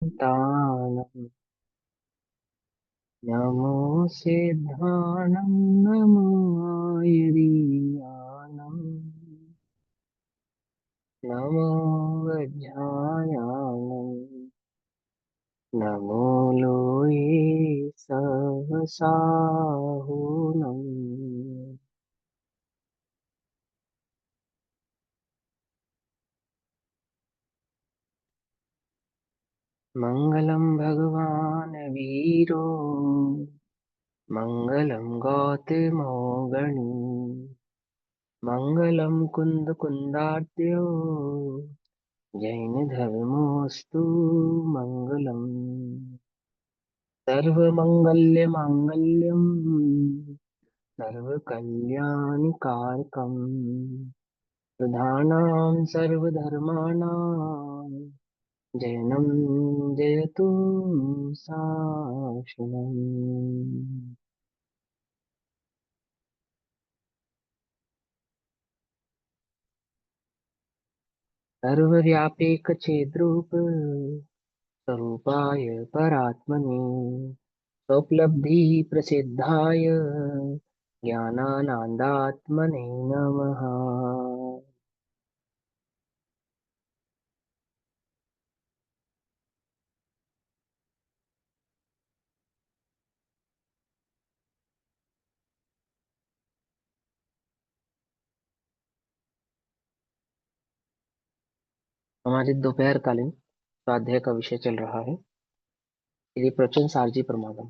तानम् नमो सिद्धानं नमो आयुर्यानं नमो वज्रायानं नमो लोये सहसाहुनं मङ्गलं भगवान् वीरो मङ्गलं गौतमो गणी मङ्गलं कुन्दकुन्दार्त्यो जैनधर्मोऽस्तु मङ्गलम् सर्वमङ्गल्यमाङ्गल्यम् सर्वकल्याणिकारकम् प्रधानां सर्वधर्माणां जैनं जयतु शासनम्। सर्वव्यापीकचेद्रूप स्वरूपाय परात्मने स्वोपलब्धि प्रसिद्धाय ज्ञानानंदात्मने नमः। हमारे दोपहर कालीन स्वाध्याय का विषय चल रहा है श्री प्रवचन सारजी प्रमागम।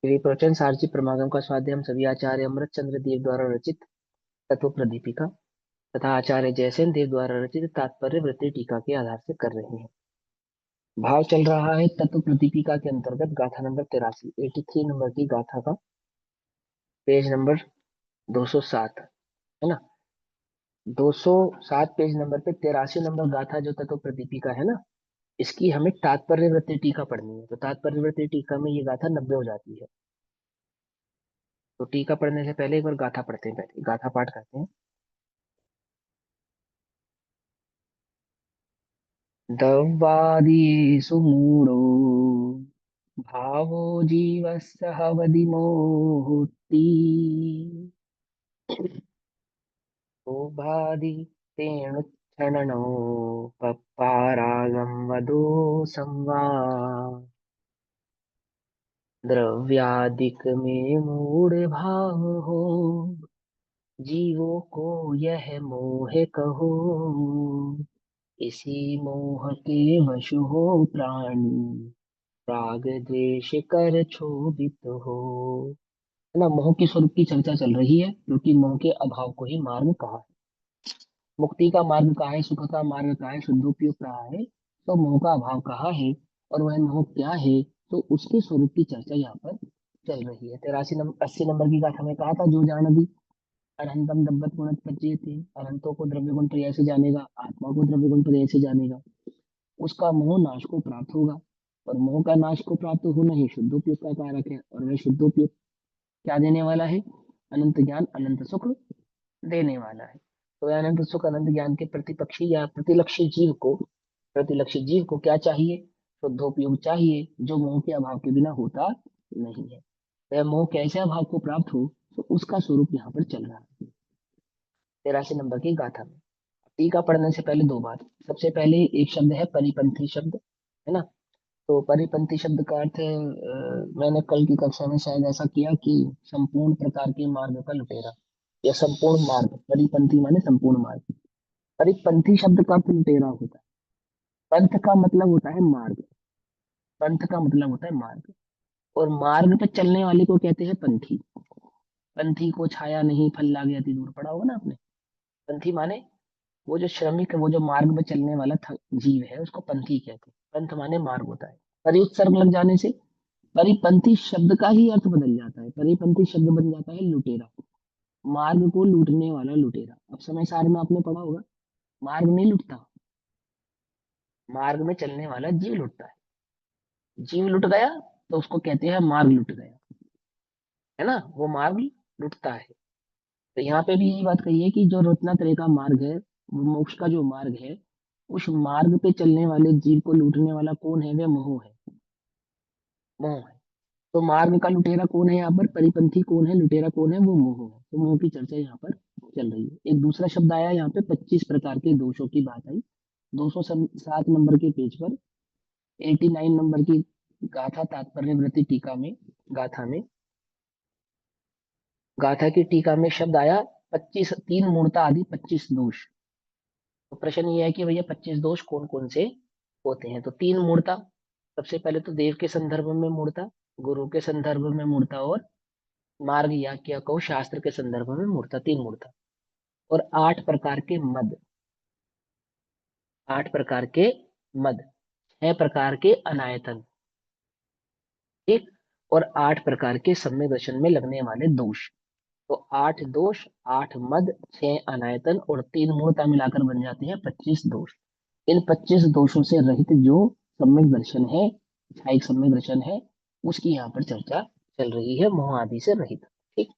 श्री प्रवचन सारजी प्रमागम का स्वाध्याय हम सभी आचार्य अमृत चंद्र देव द्वारा रचित तत्व प्रदीपिका तथा आचार्य जयसेन देव द्वारा रचित तात्पर्य वृत्ति टीका के आधार से कर रहे हैं। भाव चल रहा है तत्व प्रदीपिका के अंतर्गत गाथा नंबर 83, 83 नंबर की गाथा का पेज नंबर 207 है ना। 207 पेज नंबर पे 83 नंबर गाथा जो तत्व प्रदीपिका है ना, इसकी हमें तात्पर्य वृत्ति टीका पढ़नी है। तो तात्पर्य वृत्ति टीका में ये गाथा 90 हो जाती है। तो टीका पढ़ने से पहले एक बार गाथा पढ़ते हैं, पहले गाथा पाठ करते हैं। दव्वादीषु मूढो भावो जीवस्य हवदिमोहुति शोभादि तेणुच्छरणो पप्पारागं वधो संवा द्रव्यादिक में मूढ़ भाव हो जीवों को यह मोह कहो इसी मोह के वश हो प्राणी राग द्वेष कर क्षोभित हो। है ना, मोह के स्वरूप की चर्चा चल रही है क्योंकि मोह के अभाव को ही मार्ग कहा है। मुक्ति का मार्ग कहा है, सुख का मार्ग कहा है, शुद्धोपयोग कहा है, तो मोह का अभाव कहा है। और वह मोह क्या है, तो उसके स्वरूप की चर्चा यहाँ पर चल रही है। 80 नंबर की गाथा में कहा था, जो जान दी अनंतम दब्बत गुणत पच्चेति, अनंतों को द्रव्य गुण पर्याय से जानेगा, आत्मा को द्रव्य गुण पर्याय से जानेगा, उसका मोह नाश को प्राप्त होगा। और मोह का नाश को प्राप्त होना ही शुद्धोपयोग का कारक है, और वह शुद्धोपयोग क्या देने वाला है? अनंत ज्ञान अनंत सुख देने वाला है। तो वह अनंत सुख अनंत ज्ञान के प्रतिपक्षी या प्रतिलक्षी जीव को क्या चाहिए? शुद्धोपयोग चाहिए, जो मोह के अभाव के बिना होता नहीं है। वह मोह कैसे अभाव को प्राप्त हो, तो उसका स्वरूप यहाँ पर चल रहा है 83 नंबर की गाथा में। टीका पढ़ने से पहले दो बात। सबसे पहले एक शब्द है परिपंथी शब्द, है ना। तो परिपंथी शब्द का अर्थ मैंने कल की कक्षा में शायद ऐसा किया कि संपूर्ण प्रकार के मार्ग का लुटेरा या संपूर्ण मार्ग। परिपंथी माने संपूर्ण मार्ग। परिपंथी शब्द का अर्थ लुटेरा होता है। पंथ का मतलब होता है मार्ग। पंथ का मतलब होता है मार्ग, और मार्ग पर चलने वाले को कहते हैं पंथी। पंथी को छाया नहीं फल लागे अति दूर, पढ़ा होगा ना आपने। पंथी माने वो जो श्रमिक, वो जो मार्ग में चलने वाला जीव है, उसको पंथी कहते हैं। पंथ माने मार्ग होता है। परिउत्सर्ग लग जाने से परिपंथी शब्द का ही अर्थ बदल जाता है। परिपंथी शब्द बन जाता है लुटेरा, मार्ग को लूटने वाला लुटेरा। अब समय सार में आपने पढ़ा होगा, मार्ग नहीं लुटता, मार्ग में चलने वाला जीव लुटता है। जीव लुट गया तो उसको कहते हैं मार्ग लुट गया, है ना, वो मार्ग लुटता है। तो यहाँ पे भी यही बात कही है कि जो रत्नात्रय का मार्ग है, वो मोक्ष का जो मार्ग है, उस मार्ग पे चलने वाले जीव को लूटने वाला कौन है? वह मोह है। मोह है। तो मार्ग का लुटेरा कौन है यहाँ पर? परिपंथी कौन है? लुटेरा कौन है? वो मोह है। तो मोह की चर्चा यहाँ पर चल रही है। एक दूसरा शब्द आया यहाँ पे, 25 प्रकार के दोषों की बात आई 207 नंबर के पेज पर, 89 नंबर की गाथा तात्पर्य वृत्ति टीका में, गाथा में, गाथा की टीका में शब्द आया 25, तीन मूर्ता आदि 25 दोष। तो प्रश्न ये है कि भैया 25 दोष कौन कौन से होते हैं? तो तीन मूर्ता, सबसे पहले तो देव के संदर्भ में मूर्ता, गुरु के संदर्भ में मूर्ता, और मार्ग या क्या कहो शास्त्र के संदर्भ में मूर्ता, तीन मूर्ता। और 8 प्रकार के मद, 8 प्रकार के मद, 6 प्रकार के अनायतन, ठीक, और 8 प्रकार के सम्यक दर्शन में लगने वाले दोष। तो 8 दोष, 8 मद, 6 अनायतन और 3 मूर्ता मिलाकर बन जाते हैं 25 दोष। इन 25 दोषों से रहित जो सम्यक दर्शन है, छायिक सम्यक दर्शन है, उसकी यहाँ पर चर्चा चल रही है, मोह आदि से रहित। ठीक।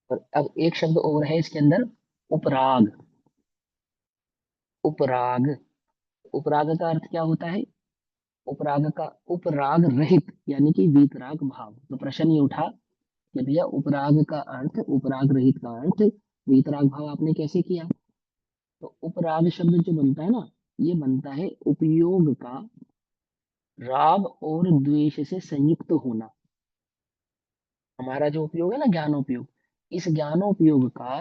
और अब एक शब्द और है इसके अंदर, उपराग। उपराग, उपराग का अर्थ क्या होता है? उपराग का, उपराग रहित यानी कि वीतराग भाव। तो प्रश्न ये उठा कि भैया उपराग का अर्थ, उपराग रहित का अर्थ वीतराग भाव आपने कैसे किया? तो उपराग शब्द जो बनता है ना, ये बनता है उपयोग का राग और द्वेष से संयुक्त होना। हमारा जो उपयोग है ना, ज्ञानोपयोग, इस ज्ञानोपयोग का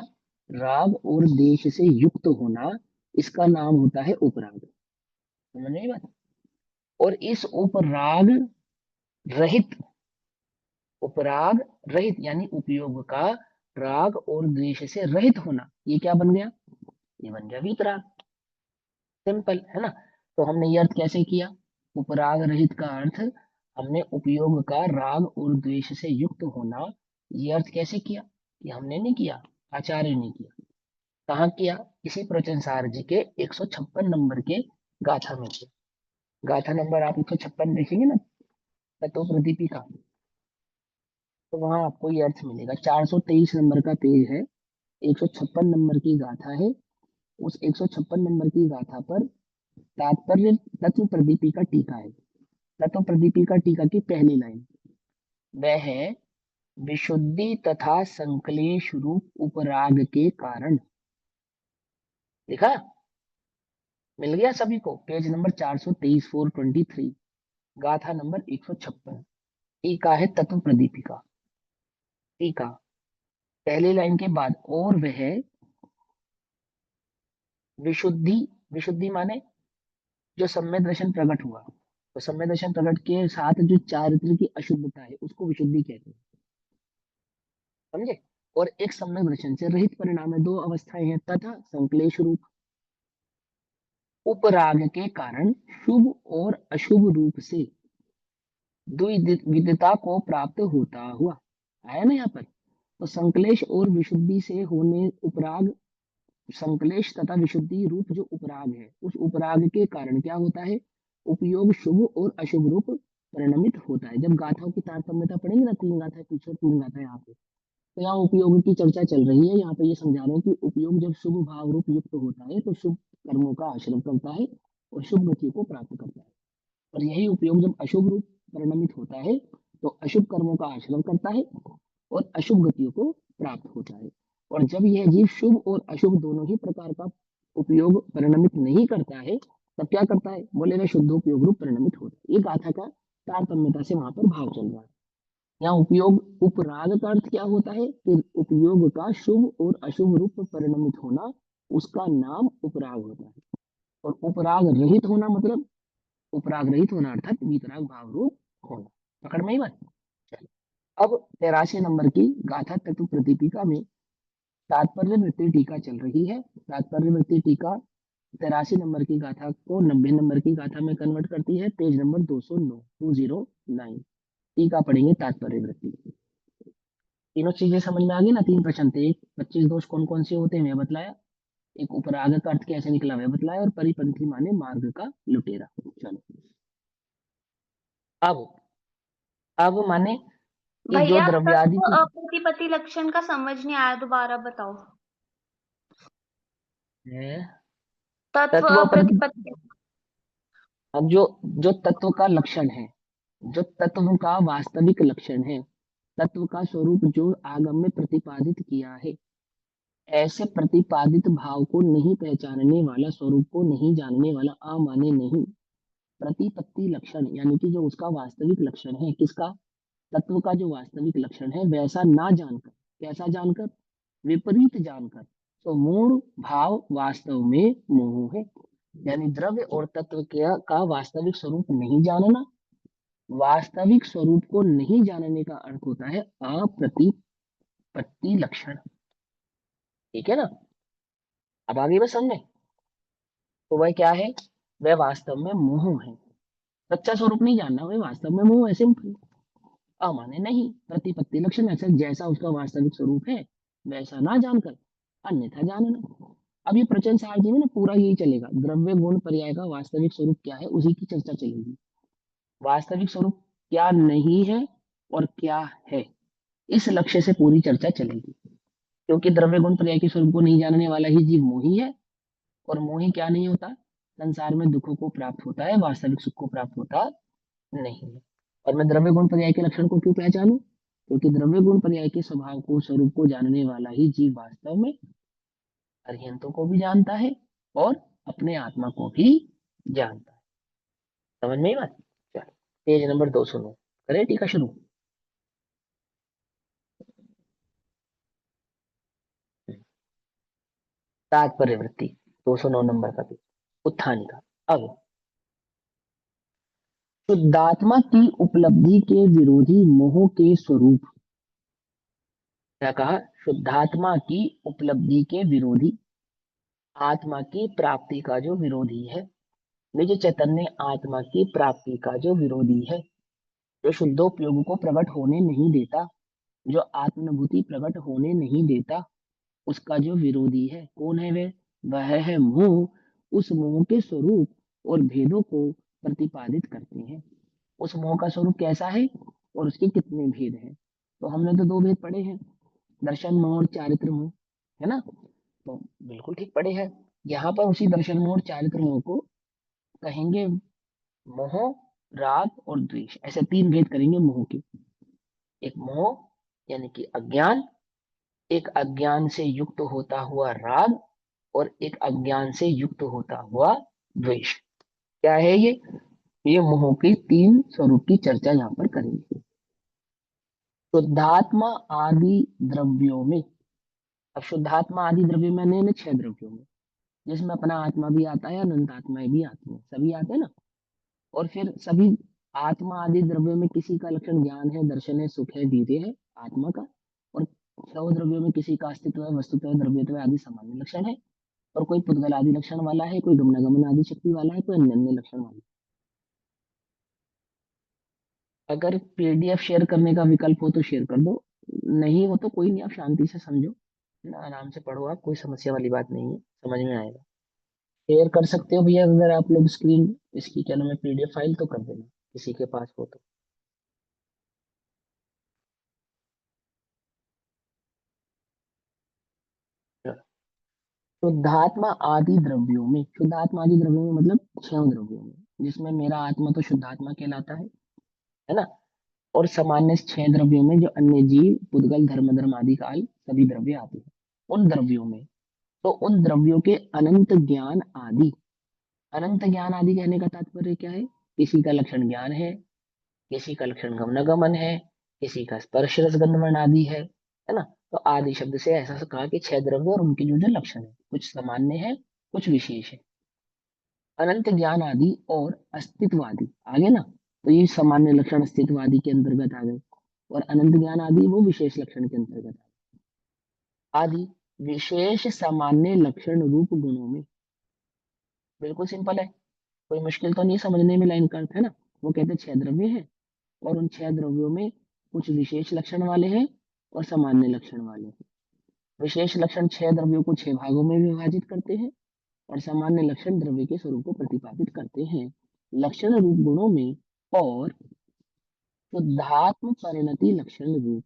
राग और देश से युक्त होना, इसका नाम होता है उपराग। समझ में आई बात? और इस उपराग रहित, उपराग रहित यानी उपयोग का राग और द्वेष से रहित होना, ये क्या बन गया? ये बन गया वीतराग। सिंपल है ना? तो हमने ये अर्थ कैसे किया? उपराग रहित का अर्थ हमने उपयोग का राग और द्वेष से युक्त होना, ये अर्थ कैसे किया? ये हमने नहीं किया, आचार्य ने किया। कहाँ किया? इसी प्रवचनसार जी के 156 नंबर के गाथा में किया। गाथा नंबर आप 156 देखेंगे ना, तत्व प्रदीपी का, तो वहां आपको ये अर्थ मिलेगा। 423 नंबर का पेज है, 156 नंबर की गाथा है। उस 156 नंबर की गाथा पर तात्पर्य तत्व प्रदीपी का टीका है। तत्व प्रदीपी का टीका की पहली लाइन वह है, विशुद्धि तथा संकलेश रूप उपराग के कारण। देखा? मिल गया सभी को? पेज नंबर 423, 423, गाथा नंबर 156। टीका है तत्व प्रदीपिका। टीका पहली लाइन के बाद, और वह विशुद्धि, विशुद्धि माने जो सम्यक दर्शन प्रकट हुआ, तो सम्यक दर्शन प्रकट के साथ जो चारित्र की अशुद्धता है उसको विशुद्धि कहते हैं। समझे? और एक सम्यक दर्शन से रहित परिणाम में दो अवस्थाएं हैं, तथा संकलेश रूप उपराग के कारण शुभ और अशुभ रूप से द्विविधता को प्राप्त होता हुआ। आया ना यहाँ पर? तो संकलेश और विशुद्धि से होने उपराग, संकलेश तथा विशुद्धि रूप जो उपराग है, उस उपराग के कारण क्या होता है? उपयोग शुभ और अशुभ रूप परिणमित होता है। जब गाथाओं की तारतम्यता पढ़ेंगे ना, 3 गाथा पीछे, 3 गाथा यहाँ पे, तो यहाँ उपयोग की चर्चा चल रही है। यहाँ पे ये समझा रहे हैं कि उपयोग जब शुभ भाव रूप युक्त होता है तो शुभ कर्मों का आश्रय करता है और शुभ गति को प्राप्त करता है। और यही उपयोग जब अशुभ रूप परिणमित होता है तो अशुभ कर्मों का आश्रय करता है और अशुभ गतियों को प्राप्त होता है। और जब यह जीव शुभ और अशुभ दोनों ही प्रकार का उपयोग परिणमित नहीं करता है, तब क्या करता है? बोलेगा शुद्ध उपयोग रूप परिणमित होता है। ये गाथा का तारतम्यता से वहां पर भाव चल रहा है। यहाँ उपयोग, उपराग का अर्थ क्या होता है? कि उपयोग का शुभ और अशुभ रूप परिणमित होना, उसका नाम उपराग होता है। और उपराग रहित होना मतलब, उपराग रहित होना अर्थात वीतराग भाव रूप होना। पकड़ में ही बात? चलो, अब 83 नंबर की गाथा तत्व प्रदीपिका में तात्पर्य वृत्ति टीका चल रही है। तात्पर्य वृत्ति टीका 83 नंबर की गाथा को 90 नंबर की गाथा में कन्वर्ट करती है। Page number 209, 209। टीका पढ़ेंगे तात्पर्य वृत्ति। तीनों चीजें समझ में आ गई ना? 3 प्रश्न थे। एक 25 दोष कौन कौन से होते हैं मैं बतलाया, एक उपराग का अर्थ कैसे निकला मैं बतलाया, और परिपंथी माने मार्ग का लुटेरा। चलो, अब माने कि जो भैया द्रव्यादि तत्व की, प्रतिपत्ति लक्षण का समझ नहीं आया, दोबारा बताओ। है तत्व तत्व प्रति, प्रतिपत्ति। अब जो जो तत्व का लक्षण है, जो तत्व का वास्तविक लक्षण है, तत्व का स्वरूप जो आगम में प्रतिपादित किया है, ऐसे प्रतिपादित भाव को नहीं पहचानने वाला, स्वरूप को नहीं जानने वाला, अमाने नहीं, प्रतिपत्ति लक्षण यानी कि जो उसका वास्तविक लक्षण है, किसका, तत्व का जो वास्तविक लक्षण है वैसा ना जानकर, कैसा जानकर, विपरीत जानकर, तो मूल भाव वास्तव में मोह है। यानी द्रव्य और तत्व का वास्तविक स्वरूप नहीं जानना, वास्तविक स्वरूप को नहीं जानने का अर्थ होता है अप्रतिपत्ति लक्षण। ठीक है ना। अब आगे बस समझे, तो वह क्या है, वह वास्तव में मोह है। सच्चा स्वरूप नहीं जानना, वह वास्तव में मोह है, सिंपल। अमाने नहीं, प्रतिपत्ति लक्षण ऐसा जैसा उसका वास्तविक स्वरूप है वैसा ना जानकर अन्यथा जानना। अब ये प्रचन सारणी में ना पूरा यही चलेगा, द्रव्य गुण पर्याय का वास्तविक स्वरूप क्या है उसी की चर्चा चलेगी। वास्तविक स्वरूप क्या नहीं है और क्या है, इस लक्ष्य से पूरी चर्चा चलेगी। क्योंकि द्रव्य गुण पर्याय के स्वरूप को नहीं जानने वाला ही जीव मोही है, और मोही क्या नहीं होता, संसार में दुखों को प्राप्त होता है, वास्तविक सुख को प्राप्त होता नहीं है। और मैं द्रव्य गुण पर्याय के लक्षण को क्यों पहचानूं, क्योंकि द्रव्य गुण पर्याय के स्वभाव को, स्वरूप को जानने वाला ही जीव वास्तव में अरिहंतों को भी जानता है और अपने आत्मा को भी जानता है। समझ में ही बात। चलो पेज नंबर 209 करें टीका शुरू। तात्पर्य वृत्ति 209 नंबर का पेज, उत्थान का। अब शुद्धात्मा की उपलब्धि के विरोधी मोह के स्वरूप, क्या कहा, शुद्धात्मा की उपलब्धि के विरोधी, आत्मा की प्राप्ति का जो विरोधी है, निज चैतन्य आत्मा की प्राप्ति का जो विरोधी है, जो शुद्धोपयोग को प्रकट होने नहीं देता, जो आत्मानुभूति प्रकट होने नहीं देता, उसका जो विरोधी है, कौन है वह है मोह। उस मोह के स्वरूप और भेदों को प्रतिपादित करते हैं। उस मोह का स्वरूप कैसा है और उसके कितने भेद हैं। तो हमने तो दो भेद पढ़े हैं, दर्शन मोह और चारित्र मोह, है ना। तो बिल्कुल ठीक पढ़े हैं। यहाँ पर उसी दर्शन मोह और चारित्र मोह को कहेंगे मोह, राग और द्वेष, ऐसे तीन भेद करेंगे मोह के। एक मोह यानी कि अज्ञान, एक अज्ञान से युक्त होता हुआ राग, और एक अज्ञान से युक्त होता हुआ द्वेष। क्या है ये मोह के तीन स्वरूप की चर्चा यहाँ पर करेंगे। शुद्धात्मा आदि द्रव्यों में, अब शुद्धात्मा आदि द्रव्य में ने छह द्रव्यों में, जिसमें अपना आत्मा भी आता है, अनंत आत्माएं भी आती है, सभी आते हैं ना। और फिर सभी आत्मा आदि द्रव्यों में किसी का लक्षण ज्ञान है, दर्शन है, सुख है, वीर्य है आत्मा का। और सौ द्रव्यों में किसी का अस्तित्व है, वस्तुत्व है, द्रव्यत्व आदि सामान्य लक्षण है। और कोई पुद्गल आदि लक्षण वाला है, कोई गमनागमन आदि शक्ति वाला है, कोई अन्य अन्य लक्षण वाला है। अगर पीडीएफ शेयर करने का विकल्प हो तो शेयर कर दो, नहीं हो तो कोई नहीं, आप शांति से समझो, है ना, आराम से पढ़ो, आप कोई समस्या वाली बात नहीं है, समझ में आएगा। शेयर कर सकते हो भैया, अगर आप लोग स्क्रीन इसकी क्या नाम है पीडीएफ फाइल तो कर देना किसी के पास हो तो। शुद्धात्मा आदि द्रव्यों में, शुद्धात्मा आदि द्रव्यों में मतलब छह द्रव्यों में, जिसमें मेरा आत्मा तो शुद्धात्मा कहलाता है ना। और सामान्य छह द्रव्यों में जो अन्य जीव, पुद्गल, धर्म, धर्म आदि काल सभी द्रव्य आते हैं उन द्रव्यों में। तो उन द्रव्यों के अनंत ज्ञान आदि, अनंत ज्ञान आदि कहने का तात्पर्य क्या है, किसी का लक्षण ज्ञान है, किसी का लक्षण गमनागमन है, किसी का स्पर्श रस गंध वर्ण आदि है ना। तो आदि शब्द से ऐसा कहा कि छह द्रव्य और उनके जो जो लक्षण है, कुछ सामान्य है, कुछ विशेष है। अनंत ज्ञान आदि और अस्तित्ववादी आगे ना, तो ये सामान्य लक्षण अस्तित्ववादी के अंतर्गत आ गए, और अनंत ज्ञान आदि वो विशेष लक्षण के अंतर्गत आदि विशेष सामान्य लक्षण रूप गुणों में। बिल्कुल सिंपल है, कोई मुश्किल तो नहीं समझने में, लाइन का अर्थ है ना। वो कहते हैं छह द्रव्य है, और उन छह द्रव्यों में कुछ विशेष लक्षण वाले हैं और सामान्य लक्षण वाले हैं। विशेष लक्षण छह द्रव्यों को छह भागों में विभाजित करते हैं, और सामान्य लक्षण द्रव्य के स्वरूप को प्रतिपादित करते हैं लक्षण रूप गुणों में। और शुद्धात्म परिणति लक्षण रूप,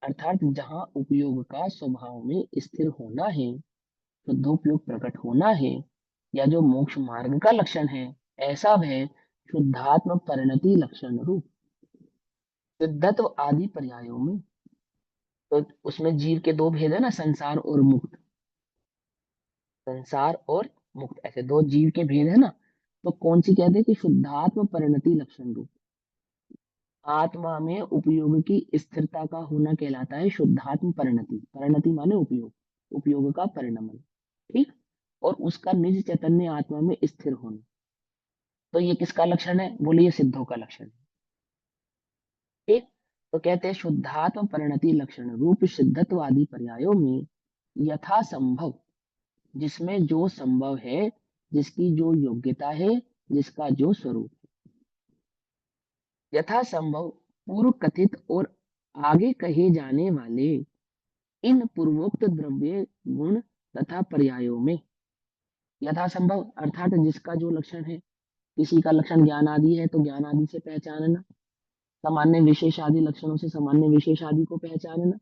अर्थात जहाँ उपयोग का स्वभाव में स्थिर होना है, शुद्धोपयोग प्रकट होना है, या जो मोक्ष मार्ग का लक्षण है, ऐसा वह शुद्धात्म परिणति लक्षण रूप सिद्धत्व आदि पर्यायों में। तो उसमें जीव के दो भेद है ना, संसार और मुक्त। संसार और मुक्त ऐसे दो जीव के भेद है ना। तो कौन सी कहते हैं कि शुद्धात्म परिणति लक्षण रूप आत्मा में उपयोग की स्थिरता का होना कहलाता है शुद्धात्म परिणति। परिणति माने उपयोग, उपयोग का परिणमन। ठीक। और उसका निज चैतन्य आत्मा में स्थिर होना। तो ये किसका लक्षण है? बोलिए, सिद्धों का लक्षण है। ठीक। तो कहते हैं शुद्धात्म परिणति लक्षण रूप सिद्धत्वादि पर्यायों में यथा संभव, जिसमें जो संभव है, जिसकी जो योग्यता है, जिसका जो स्वरूप है, यथा संभव पूर्व कथित और आगे कहे जाने वाले इन पूर्वोक्त द्रव्य गुण तथा पर्यायों में। यथा संभव अर्थात जिसका जो लक्षण है। किसी का लक्षण ज्ञान आदि है तो ज्ञान आदि से पहचानना, सामान्य विशेष आदि लक्षणों से सामान्य विशेष आदि को पहचानना,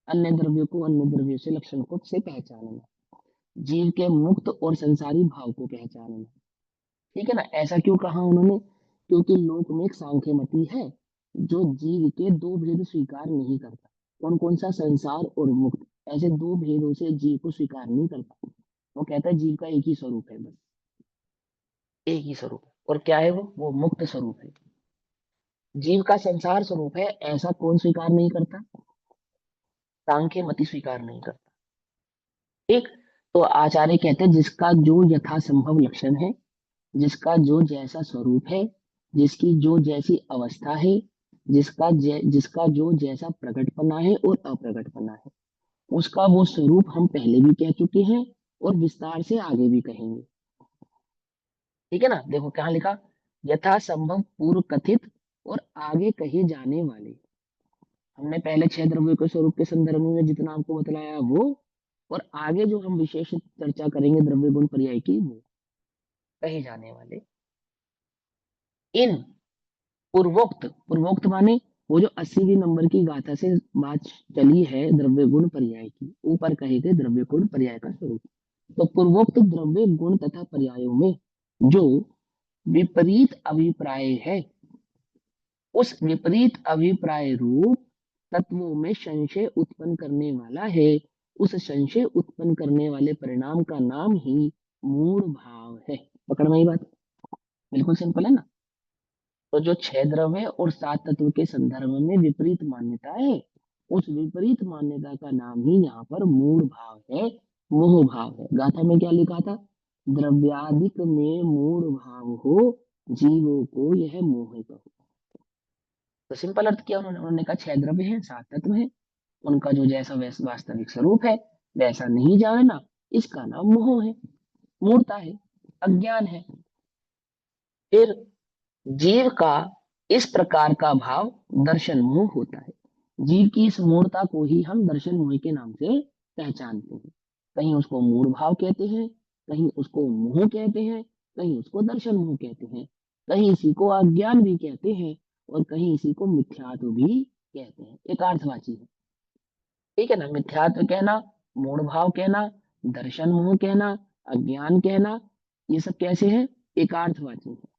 अन्य द्रव्यों को अन्य द्रव्यों से लक्षण को से पहचानना, जीव के मुक्त और संसारी भाव को पहचानना। ठीक है ना। ऐसा क्यों कहा उन्होंने? क्योंकि लोक में एक सांख्य मति है जो जीव के दो भेद स्वीकार नहीं करता। कौन कौन सा? संसार और मुक्त। ऐसे दो भेदों से जीव को स्वीकार नहीं करता। वो कहता है जीव का एक ही स्वरूप है, बस एक ही स्वरूप है। और क्या है वो मुक्त स्वरूप है। जीव का संसार स्वरूप है, ऐसा कौन स्वीकार नहीं करता? सांख्य मति स्वीकार नहीं करता। ठीक। तो आचार्य कहते हैं जिसका जो यथासंभव लक्षण है, जिसका जो जैसा स्वरूप है, जिसकी जो जैसी अवस्था है, जिसका जो जैसा प्रकटपना है और अप्रकटपना है, उसका वो स्वरूप हम पहले भी कह चुके हैं और विस्तार से आगे भी कहेंगे। ठीक है ना। देखो क्या लिखा, यथा संभव पूर्व कथित और आगे कहे जाने वाले। हमने पहले 6 द्रव्यों के स्वरूप के संदर्भ में जितना आपको बतलाया वो, और आगे जो हम विशेष चर्चा करेंगे द्रव्य गुण पर्याय की, वो कहे जाने वाले इन पूर्वोक्त। पूर्वोक्त माने वो जो 80वें नंबर की गाथा से बात चली है द्रव्य गुण पर्याय की, ऊपर कहे थे द्रव्य गुण पर्याय का स्वरूप। तो पूर्वोक्त द्रव्य गुण तथा पर्यायों में जो विपरीत अभिप्राय है, उस विपरीत अभिप्राय रूप तत्वों में संशय उत्पन्न करने वाला है। उस संशय उत्पन्न करने वाले परिणाम का नाम ही मूल भाव है। पकड़ में आई बात? बिल्कुल सिंपल है ना। तो जो 6 द्रव्य और 7 तत्व के संदर्भ में विपरीत मान्यता है, उस विपरीत मान्यता का नाम ही यहाँ पर मूल भाव है, मोह भाव है। गाथा में क्या लिखा था? द्रव्यादिक में मूल भाव हो, जीवों को यह मोह कहो। तो सिंपल अर्थ किया उन्होंने। उन्होंने कहा 6 द्रव्य हैं, 7 तत्व हैं, उनका जो जैसा वास्तविक स्वरूप है वैसा नहीं जानना, इसका नाम मोह है, मूर्ता है, अज्ञान है। फिर जीव का इस प्रकार का भाव दर्शन मोह होता है। जीव की इस मूर्ता को ही हम दर्शन मोह के नाम से पहचानते हैं। कहीं उसको मूढ़ भाव कहते हैं, कहीं उसको मोह कहते हैं, कहीं उसको दर्शन मोह कहते हैं, कहीं इसी को अज्ञान भी कहते हैं, और कहीं इसी को मिथ्यात्व भी कहते हैं। एक अर्थवाची है। ठीक है ना। मिथ्यात्व कहना, मूढ़ भाव कहना, दर्शन मोह कहना, अज्ञान कहना, ये सब कैसे है? एकार्थवाची है।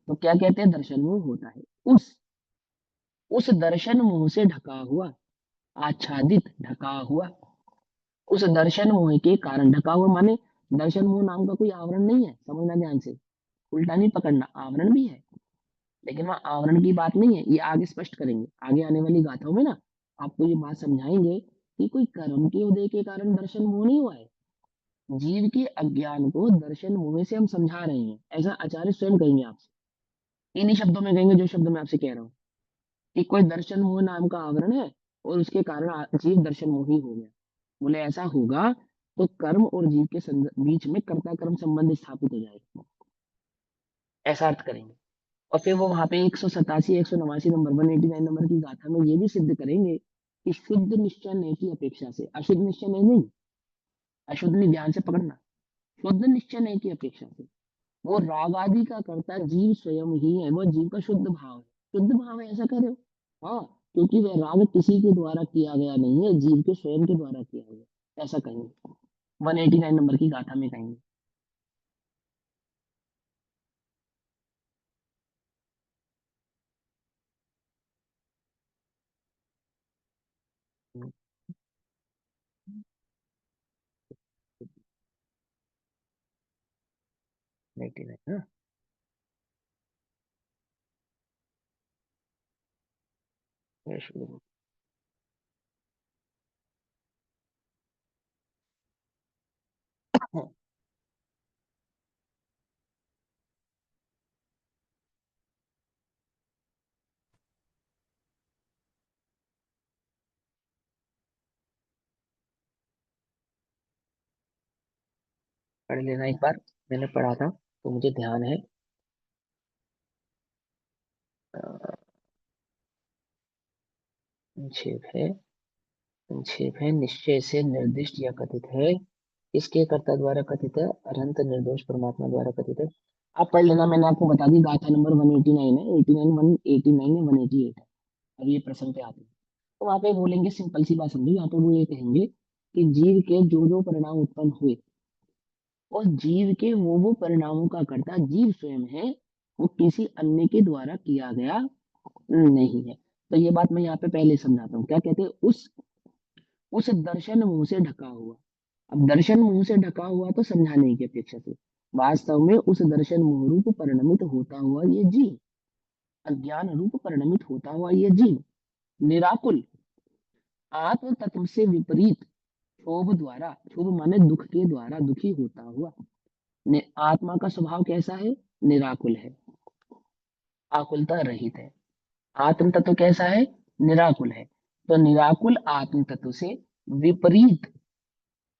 तो क्या कहते हैं? दर्शन मोह होता है उस दर्शन मोह से ढका हुआ, आच्छादित, ढका हुआ, उस दर्शन मोह के कारण। ढका हुआ माने दर्शन मोह नाम का कोई आवरण नहीं है, समझना ध्यान से। उल्टा नहीं पकड़ना, आवरण भी है, लेकिन वहां आवरण की बात नहीं है। ये आगे स्पष्ट करेंगे, आगे आने वाली गाथाओं में ना आपको ये बात समझाएंगे कि कोई कर्म के उदय के कारण दर्शन मोह नहीं हुआ है। जीव के अज्ञान को दर्शन मोह से हम समझा रहे हैं, ऐसा आचार्य स्वयं कहेंगे आपसे। इन्हीं शब्दों में कहेंगे जो शब्द मैं आपसे कह रहा हूँ, कि कोई दर्शन मोह नाम का आवरण है और उसके कारण जीव दर्शन मोही हो गया। बोले ऐसा होगा तो कर्म और जीव के बीच में कर्ता कर्म संबंध स्थापित हो जाएगा, ऐसा अर्थ करेंगे। और फिर वो वहां पे 187 189 नंबर 189 नंबर की गाथा में ये भी सिद्ध करेंगे कि शुद्ध निश्चय नय की अपेक्षा से, अशुद्ध निश्चय नय नहीं, अशुद्ध नहीं, ध्यान से पकड़ना, शुद्ध निश्चय नय की अपेक्षा से वो राग आदि का कर्ता जीव स्वयं ही है। वो जीव का शुद्ध भाव है। शुद्ध भाव है, ऐसा कह रहे हो? हाँ, क्योंकि वह राग किसी के द्वारा किया गया नहीं है, जीव के स्वयं के द्वारा किया गया, ऐसा कहेंगे। 189 नंबर की गाथा में कहेंगे। हाँ, ये शुरू। पढ़ लेना एक बार, मैंने पढ़ा था तो मुझे ध्यान है। अ, संक्षेप है, संक्षेप है, निश्चय से निर्दिष्ट या कथित है, किसके कर्ता द्वारा कथित है, अनंत निर्दोष परमात्मा द्वारा कथित है। आप पढ़ लेना, मैंने आपको बता दी, गाथा नंबर 189 है, 89, 189 है, 188 है। अब ये प्रश्न पे आते हैं, तो वहां पे बोलेंगे, सिंपल सी बात समझो, यहाँ पे वो ये कहेंगे कि जीव के जो जो परिणाम उत्पन्न हुए, और जीव के वो परिणामों का कर्ता जीव स्वयं है, वो किसी अन्य के द्वारा किया गया नहीं है। तो ये बात मैं यहाँ पे पहले समझाता हूँ, क्या कहते हैं, उस दर्शन मुंह से ढका हुआ। अब दर्शन मुंह से ढका हुआ तो समझाने की अपेक्षा से, वास्तव में उस दर्शन मुंह रूप परिणमित होता हुआ ये जीव, अज्ञान रूप परिणमित होता हुआ ये जीव, निराकुल आत्म तत्व से विपरीत क्षोभ द्वारा, क्षोभ माने दुख के द्वारा दुखी होता हुआ, आत्मा का स्वभाव कैसा है, निराकुल है, आकुलता रहित है। आत्म तत्व कैसा है, निराकुल है। तो निराकुल आत्म तत्व से विपरीत,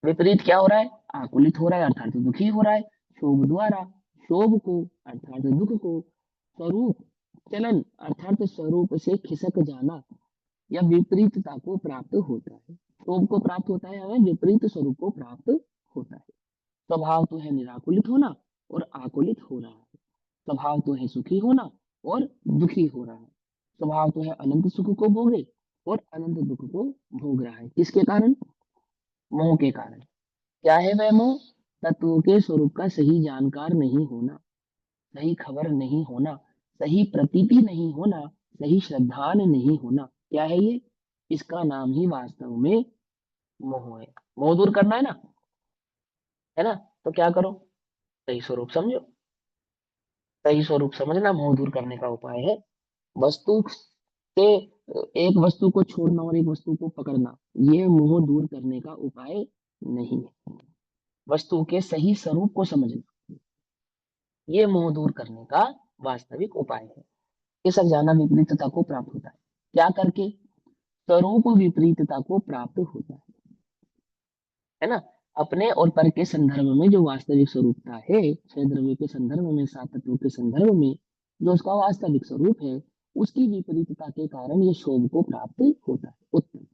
विपरीत क्या हो रहा है, आकुलित हो रहा है, अर्थात दुखी हो रहा है, शोभ द्वारा, शोभ को अर्थात दुख को, स्वरूप चलन अर्थात स्वरूप से खिसक जाना या विपरीतता को प्राप्त होता है। शोभ को प्राप्त होता है, हमें विपरीत स्वरूप को प्राप्त होता है। स्वभाव तो है निराकुलित होना और आकुलित हो रहा है। स्वभाव तो है सुखी होना और दुखी हो रहा है। स्वभाव तो है अनंत सुख को भोगे और अनंत दुख को भोग रहा है। किसके कारण, मोह के कारण। क्या है वह मोह, तत्वों के स्वरूप का सही जानकार नहीं होना, सही खबर नहीं होना, सही प्रतीति नहीं होना, सही श्रद्धान नहीं होना। क्या है ये, इसका नाम ही वास्तव में मोह है। मोह दूर करना है ना, तो क्या करो, सही स्वरूप समझो। सही स्वरूप समझना मोह दूर करने का उपाय है। वस्तु से एक वस्तु को छोड़ना और एक वस्तु को पकड़ना, ये मोह दूर करने का उपाय नहीं है। वस्तु के सही स्वरूप को समझना, ये मोह दूर करने का वास्तविक उपाय है। ये सब जाना विपरीतता को प्राप्त होता है, क्या करके, स्वरूप विपरीतता को प्राप्त होता है ना। अपने और पर के संदर्भ में जो वास्तविक स्वरूपता है, छह द्रव्य के संदर्भ में, सात तत्वों के संदर्भ में जो उसका वास्तविक स्वरूप है, उसकी विपरीतता के कारण ये शोभ को प्राप्त होता है। उत्तर,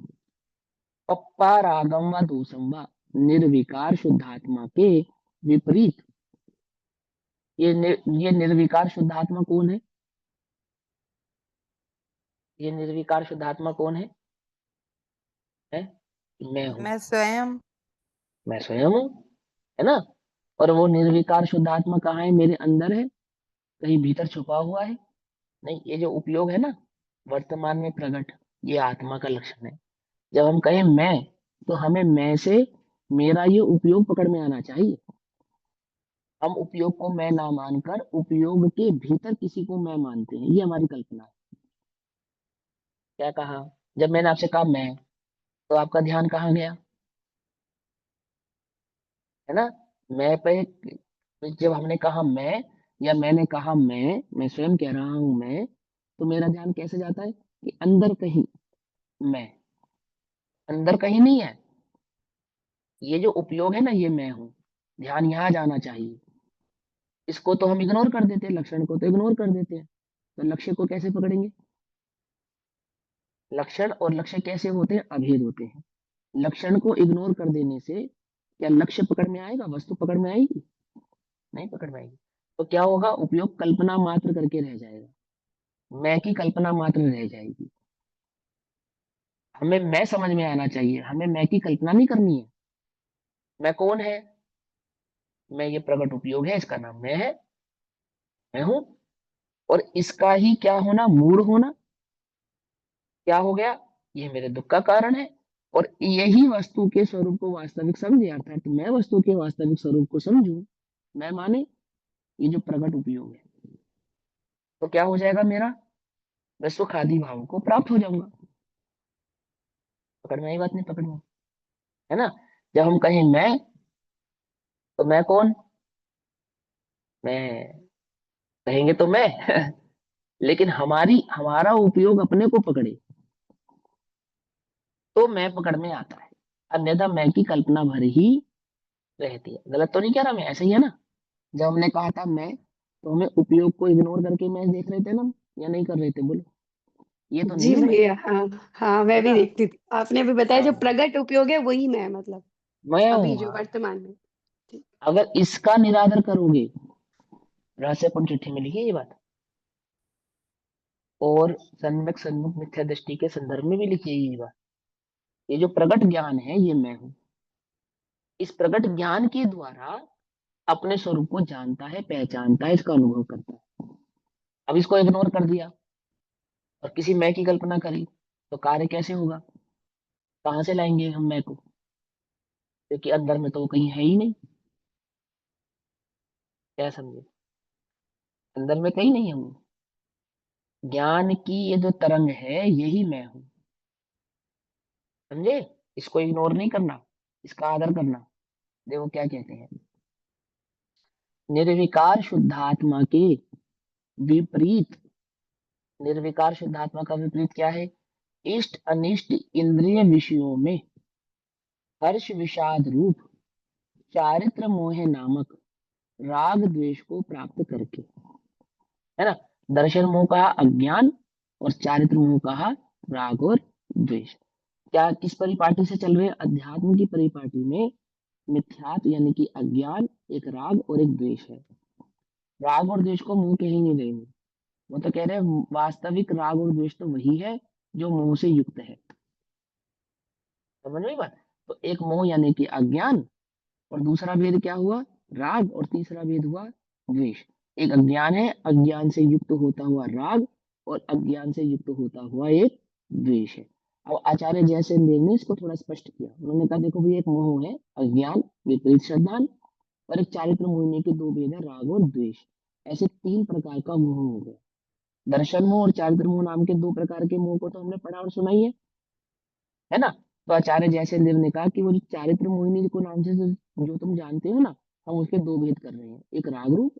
पप्पा रागम व दोषम व निर्विकार शुद्धात्मा के विपरीत, ये निर्विकार शुद्धात्मा कौन है, ये निर्विकार शुद्धात्मा कौन है? मैं हूँ, मैं स्वयं। मैं स्वयं हूँ, है ना। और वो निर्विकार शुद्धात्मा कहाँ है, मेरे अंदर है, कहीं भीतर छुपा हुआ है? नहीं, ये जो उपयोग है ना, वर्तमान में प्रकट, ये आत्मा का लक्षण है। जब हम कहें मैं, तो हमें मैं से मेरा ये उपयोग पकड़ में आना चाहिए। हम उपयोग को मैं ना मानकर उपयोग के भीतर किसी को मैं मानते हैं, ये हमारी कल्पना है। क्या कहा, जब मैंने आपसे कहा मैं, तो आपका ध्यान कहाँ गया, है ना, मैं पे। जब हमने कहा मैं, या मैंने कहा मैं स्वयं कह रहा हूं मैं, तो मेरा ध्यान कैसे जाता है कि अंदर कहीं, मैं अंदर कहीं नहीं है। ये जो उपयोग है ना, ये मैं हूं, ध्यान यहाँ जाना चाहिए। इसको तो हम इग्नोर कर देते हैं, लक्षण को तो इग्नोर कर देते हैं, तो लक्ष्य को कैसे पकड़ेंगे। लक्षण और लक्ष्य कैसे होते हैं, अभेद होते हैं। लक्षण को इग्नोर कर देने से क्या लक्ष्य पकड़ में आएगा, वस्तु पकड़ में आएगी, नहीं पकड़ में आएगी। तो क्या होगा, उपयोग कल्पना मात्र करके रह जाएगा, मैं की कल्पना मात्र रह जाएगी। हमें मैं समझ में आना चाहिए, हमें मैं की कल्पना नहीं करनी है। मैं कौन है, मैं ये प्रकट उपयोग है, इसका नाम मैं है, मैं हूं। और इसका ही क्या होना, मूड होना, क्या हो गया, ये मेरे दुख का कारण है। और यही वस्तु के स्वरूप को वास्तविक समझे, अर्थात मैं वस्तु के वास्तविक स्वरूप को समझूं, मैं माने ये जो प्रकट उपयोग है, तो क्या हो जाएगा मेरा, मैं सुखादि भाव को प्राप्त हो जाऊंगा। पकड़ में आई बात नहीं, पकड़ में, है ना। जब हम कहें मैं, तो मैं कौन, मैं, कहेंगे तो मैं लेकिन हमारा उपयोग अपने को पकड़े तो मैं पकड़ में आता है, अन्यथा मैं की कल्पना भर ही रहती है। गलत तो नहीं कह रहा मैं, ऐसा ही है ना। जब हमने कहा था मैं, तो हमें उपयोग को इग्नोर करके मैच देख रहे थे ना, या नहीं कर रहे थे, बोलो। ये तो नहीं जी है मैं, भैया, हाँ। हाँ, है मैं भी ना। देखती थी, आपने भी बताया जो हाँ, प्रगट उपयोग है वही मैं, मतलब मैं अभी हूँ, जो हाँ। वर्तमान में। ठीक। अगर इसका निरादर करोगे, रहस्यपूर्ण चिट्ठी में लिखिए ये बात, और सम्यक सन्मुख मिथ्या दृष्टि के संदर्भ में भी लिखिए ये बात। ये जो प्रगट ज्ञान है ये मैं हूँ। इस प्रगट ज्ञान के द्वारा अपने स्वरूप को जानता है, पहचानता है, इसका अनुभव करता है। अब इसको इग्नोर कर दिया और किसी मैं की कल्पना करी, तो कार्य कैसे होगा, कहाँ से लाएंगे हम मैं को, क्योंकि अंदर में तो वो कहीं है ही नहीं। क्या समझे, अंदर में कहीं नहीं है वो। ज्ञान की ये जो तरंग है यही मैं हूँ, समझे। इसको इग्नोर नहीं करना, इसका आदर करना। देखो क्या कहते हैं, निर्विकार शुद्धात्मा के विपरीत, निर्विकार शुद्धात्मा का विपरीत क्या है, इष्ट अनिष्ट इंद्रिय विषयों में हर्ष विषाद रूप चारित्र मोह नामक राग द्वेष को प्राप्त करके, है ना। दर्शन मोह कहा अज्ञान, और चारित्र मोह कहा राग और द्वेष। क्या किस परिपाटी से चल रहे हैं, अध्यात्म की परिपाटी में मिथ्यात्व यानी कि अज्ञान एक राग और एक द्वेष है। राग और द्वेष को मुंह कहीं नहीं देंगे, वो तो कह रहे हैं वास्तविक राग और द्वेष तो वही है जो मोह से युक्त है। समझ में बात। तो एक मोह यानी कि अज्ञान, और दूसरा भेद क्या हुआ, राग, और तीसरा भेद हुआ द्वेष। एक अज्ञान है, अज्ञान से युक्त होता हुआ राग, और अज्ञान से युक्त होता हुआ एक द्वेष है। अब आचार्य जयसेन देव ने इसको थोड़ा स्पष्ट किया, उन्होंने कहा देखो भाई, एक मोह है अज्ञान विपरीत श्रद्धान, और एक चारित्र मोहिनी के दो भेद है राग और द्वेष। ऐसे तीन प्रकार का मोह हो गया। दर्शन मोह और चारित्र मोह नाम के दो प्रकार के मोह को तो हमने पढ़ा और सुना ही है ना। तो आचार्य जयसेन देव ने कहा कि वो जो चारित्र मोहिनी को नाम से जो तुम जानते हो ना, हम उसके दो भेद कर रहे हैं, एक राग रूप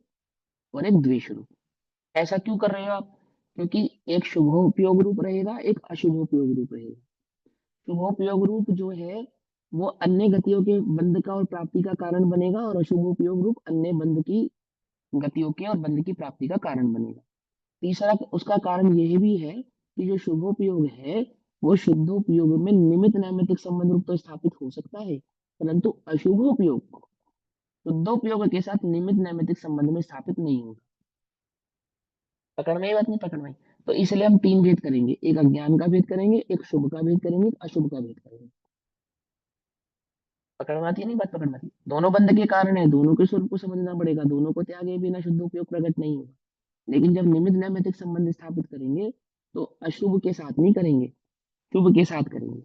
और एक द्वेष रूप। ऐसा क्यों कर रहे हो आप, क्योंकि एक शुभोपयोग रूप रहेगा, एक अशुभोपयोग रूप रहेगा। शुभोपयोग रूप जो है वो अन्य गतियों के बंध का और प्राप्ति का कारण बनेगा, और अशुभोपयोग रूप अन्य बंध की गतियों के और बंध की प्राप्ति का कारण बनेगा। तीसरा उसका कारण यह भी है कि जो शुभोपयोग है वो शुद्धोपयोग में निमित्त नैमित्तिक संबंध रूप तो स्थापित हो सकता है, परंतु अशुभोपयोग शुद्धोपयोग के साथ निमित्त नैमित्तिक संबंध में स्थापित नहीं होगा। पकड़ में ये बात नहीं, पकड़ में आई? तो इसलिए हम तीन भेद करेंगे, एक अज्ञान का भेद करेंगे, एक शुभ का भेद करेंगे, एक अशुभ का भेद करेंगे। पकड़ में आती है नहीं बात, पकड़ में आती है? दोनों बंध के कारण है, दोनों के स्वरूप को समझना पड़ेगा, दोनों को त्यागे बिना शुद्धोपयोग प्रकट नहीं होगा। लेकिन जब निमित्त नैमित्तिक संबंध स्थापित करेंगे तो अशुभ के साथ नहीं करेंगे, शुभ के साथ करेंगे।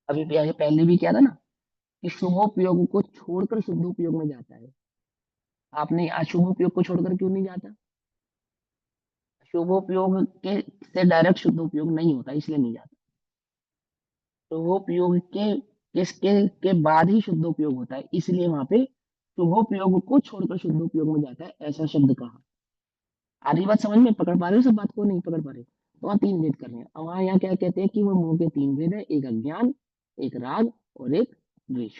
अभी पहले भी क्या था ना, कि शुभोपयोग को छोड़कर शुद्धोपयोग में जाता है। आपने अशुभोपयोग को छोड़कर क्यों नहीं जाता, शुभोपयोग के से डायरेक्ट शुद्धोपयोग नहीं होता इसलिए नहीं जाता। शुभोपयोग के के बाद ही शुद्धोपयोग होता है, इसलिए वहां पे शुभोपयोग को छोड़कर शुद्धोपयोग में जाता है, ऐसा शब्द कहा। आ रही बात समझ में, पकड़ पा रहे हो सब बात को, नहीं पकड़ पा रहे हो? तो वहाँ तीन भेद कर रहे हैं। अब वहाँ यहाँ क्या कहते हैं कि वो मोह के तीन भेद है, एक अज्ञान, एक राग और एक द्वेष।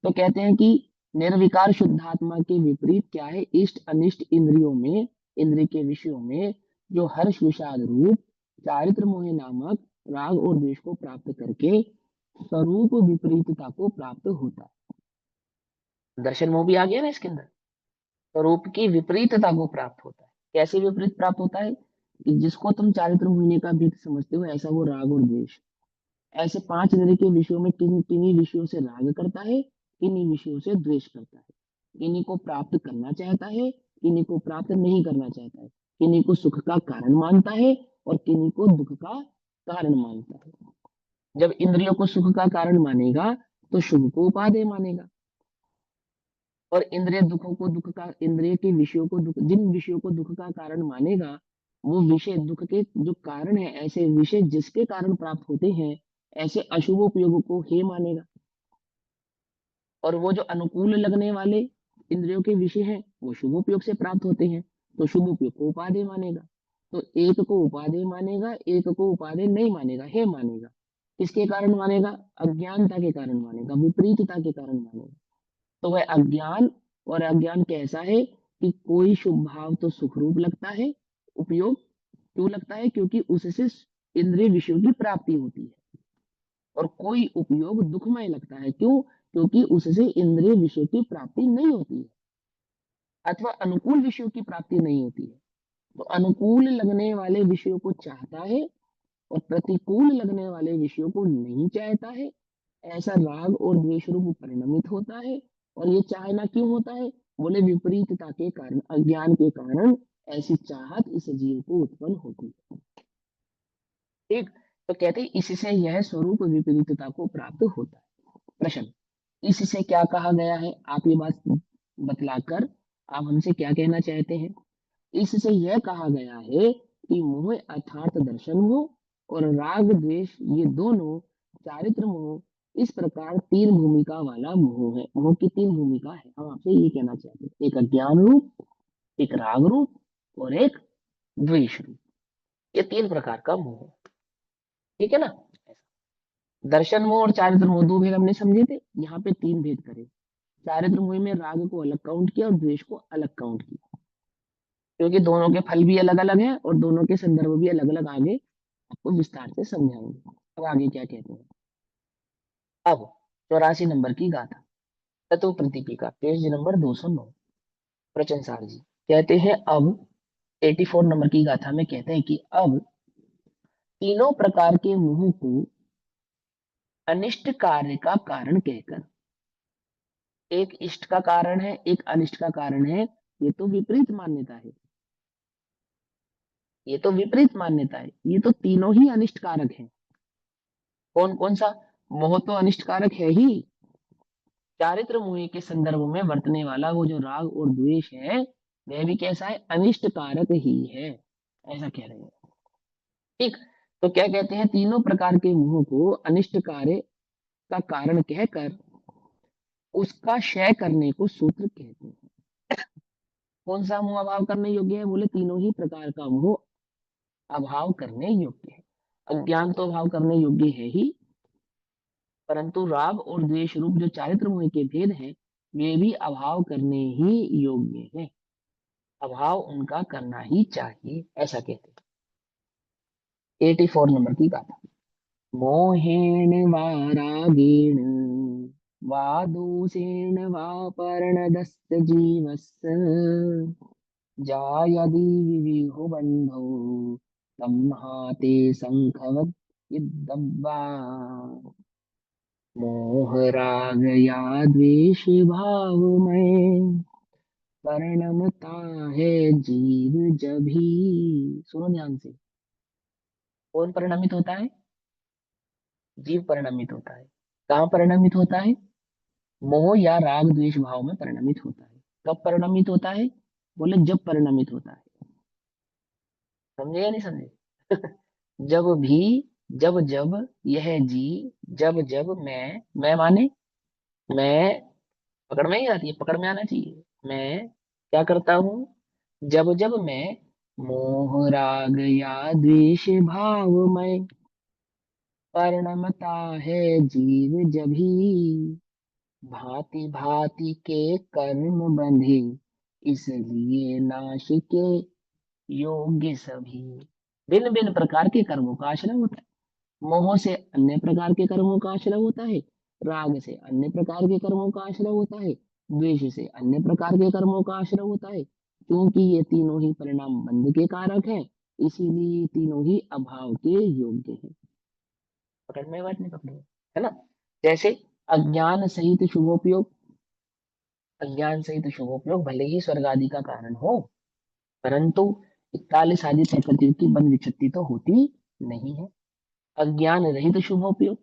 तो कहते हैं कि निर्विकार शुद्धात्मा के विपरीत क्या है, इष्ट अनिष्ट इंद्रियों में, इंद्रिय के विषयों में जो हर्ष विषाद रूप चारित्र मोह नामक राग और द्वेष को प्राप्त करके स्वरूप विपरीतता को प्राप्त होता है। दर्शन मोह भी आ गया ना इसके अंदर, स्वरूप की विपरीतता को प्राप्त होता है। कैसे विपरीत प्राप्त होता है, कि जिसको तुम चारित्र मोहिनी का भेद समझते हो ऐसा वो राग और द्वेष, ऐसे पांच इंद्रिय के विषयों में किन किन्हीं विषयों से राग करता है, किन्हीं विषयों से द्वेष करता है, किन्हीं को प्राप्त करना चाहता है, किन्हीं को प्राप्त नहीं करना चाहता है, किन्हीं को सुख का कारण मानता है और किन्हीं को दुख का कारण मानता है। जब इंद्रियों को सुख का कारण मानेगा तो शुभ को उपादेय मानेगा, और इंद्रिय दुखों को दुख का, इंद्रिय के विषयों को दुख, जिन विषयों को दुख का कारण मानेगा, वो विषय दुख के जो कारण है, ऐसे विषय जिसके कारण प्राप्त होते हैं, ऐसे अशुभ उपयोग को हे मानेगा। और वो जो अनुकूल लगने वाले इंद्रियों के विषय हैं, वो शुभ उपयोग से प्राप्त होते हैं, तो शुभ उपयोग को उपादेय मानेगा। तो एक को उपादेय मानेगा, एक को उपादेय नहीं मानेगा, हे मानेगा। किसके कारण मानेगा? अज्ञानता के कारण मानेगा, विपरीतता के कारण मानेगा। तो वह अज्ञान, और अज्ञान कैसा है कि कोई शुभ भाव तो सुख रूप लगता है, उपयोग क्यों लगता है? क्योंकि उससे इंद्रिय विषयों की प्राप्ति होती है। और कोई उपयोग दुखमय लगता है, क्यों? क्योंकि उससे इंद्रिय विषयों की प्राप्ति नहीं होती है, अथवा अनुकूल विषयों की प्राप्ति नहीं होती है। तो अनुकूल लगने वाले विषयों को चाहता है और प्रतिकूल लगने वाले विषयों को नहीं चाहता है, ऐसा राग और द्वेष रूप परिणमित होता है। और ये चाहना क्यों होता है? बोले विपरीतता के कारण, अज्ञान के कारण ऐसी चाहत इस जीव को उत्पन्न होती है। ठीक, तो कहते हैं इससे यह स्वरूप विपरीतता को प्राप्त होता है। प्रश्न, इससे क्या कहा गया है? आप ये बात बतलाकर आप हमसे क्या कहना चाहते हैं? इससे यह कहा गया है कि मोह अर्थात दर्शन मोह और राग द्वेष, ये दोनों चारित्र मोह इस प्रकार तीन भूमिका वाला मोह है। मोह की तीन भूमिका है, हम आपसे ये कहना चाहते हैं, एक अज्ञान रूप, एक राग रूप, और एक द्वेष रूप। ये तीन प्रकार का मोह है, ठीक है ना? दर्शन मोह और चारित्र मोह दो भेद हमने समझे थे, यहाँ पे तीन भेद करे। चारित्र मोह में राग को अलग काउंट किया और द्वेष को अलग काउंट किया, क्योंकि दोनों के फल भी अलग अलग हैं और दोनों के संदर्भ भी अलग अलग, आगे आपको विस्तार से समझाएंगे। अब आगे क्या कहते हैं? अब 84 नंबर की गाथा, तत्व प्रतीपिका, पेज नंबर 209, प्रचन सार जी कहते हैं, अब 84 नंबर की गाथा में कहते हैं कि अब तीनों प्रकार के मोह को अनिष्ट कार्य का कारण कहकर, एक इष्ट का कारण है, एक अनिष्ट का कारण है, ये तो विपरीत मान्यता है, ये तो विपरीत मान्यता है, ये तो तीनों ही अनिष्ट कारक है। कौन कौन सा? मोह तो अनिष्ट कारक है ही, चारित्र मोह के संदर्भ में वर्तने वाला वो जो राग और द्वेष है, वह भी कैसा है? अनिष्ट कारक ही है, ऐसा कह रहे हैं। ठीक, तो क्या कहते हैं? तीनों प्रकार के मोह को अनिष्ट कार्य का कारण कहकर उसका क्षय करने को सूत्र कहते हैं। कौन सा मोह अभाव करने योग्य है? बोले तीनों ही प्रकार का मोह अभाव करने योग्य है। अज्ञान तो अभाव करने योग्य है ही, परंतु राग और द्वेष रूप जो चारित्र मोह के भेद हैं, वे भी अभाव करने ही योग्य है, अभाव उनका करना ही चाहिए, ऐसा कहते हैं। 84 नंबर की गाथा, मोहेन वा रागेण वा दोषेण वा पर्णदस्य जीवस्य जायदि विविहो बन्धो तम्हाते शंखवत् विद्दब्बा। मोह राग या द्वेष भाव में परिणमता है जीव जब ही। सुनो ध्यान से, कौन परिणमित होता है? जीव परिणमित होता है। कहाँ परिणमित होता है? मोह या राग द्वेष भाव में परिणमित होता है। कब परिणमित होता है? बोले जब परिणमित होता है। समझे या नहीं समझे? जब भी, जब जब यह जी, जब जब मैं माने, मैं पकड़ में ही आती है, पकड़ में आना चाहिए। मैं क्या करता हूँ? जब जब मैं मोह राग या द्वेष भाव में परिणमता है जीव जब ही भांति भांति के कर्म बंधे इसलिए नाश के योग्य सभी। भिन्न भिन्न प्रकार के कर्मों का आश्रय होता है। मोह से अन्य प्रकार के कर्मों का आश्रय होता है, राग से अन्य प्रकार के कर्मों का आश्रय होता है, द्वेष से अन्य प्रकार के कर्मों का आश्रय होता है। क्योंकि ये तीनों ही परिणाम बंध के कारक हैं, इसीलिए ये तीनों ही अभाव के योग्य हैं। पकड़ में बात नहीं पकड़ी है ना? जैसे अज्ञान सहित शुभोपयोग, अज्ञान सहित शुभोपयोग भले ही स्वर्ग आदि का कारण हो, परंतु 41 आदि प्रकृति की बंध विच्छित्ति तो होती नहीं है। अज्ञान रहित शुभोपयोग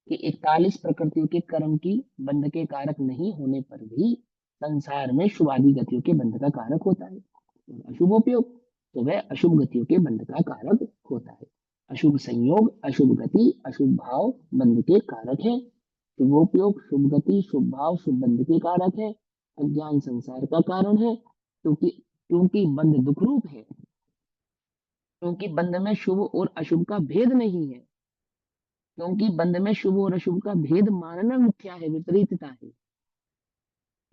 कि 41 प्रकृतियों के कर्म की बंध के कारक नहीं होने पर भी संसार में शुभादि गतियों के बंध का कारक होता है। और अशुभोपयोग तो वह अशुभ गतियों के बंध का कारक होता है। अशुभ संयोग, अशुभ गति, अशुभ भाव बंध के कारक है। शुभोपयोग, शुभ गति, शुभ भाव, शुभ बंध के कारक है। अज्ञान संसार का कारण है, क्योंकि क्योंकि बंध दुख रूप है, क्योंकि बंध में शुभ और अशुभ का भेद नहीं है, क्योंकि बंध में शुभ और अशुभ का भेद मानना मिथ्या है, विपरीतता है।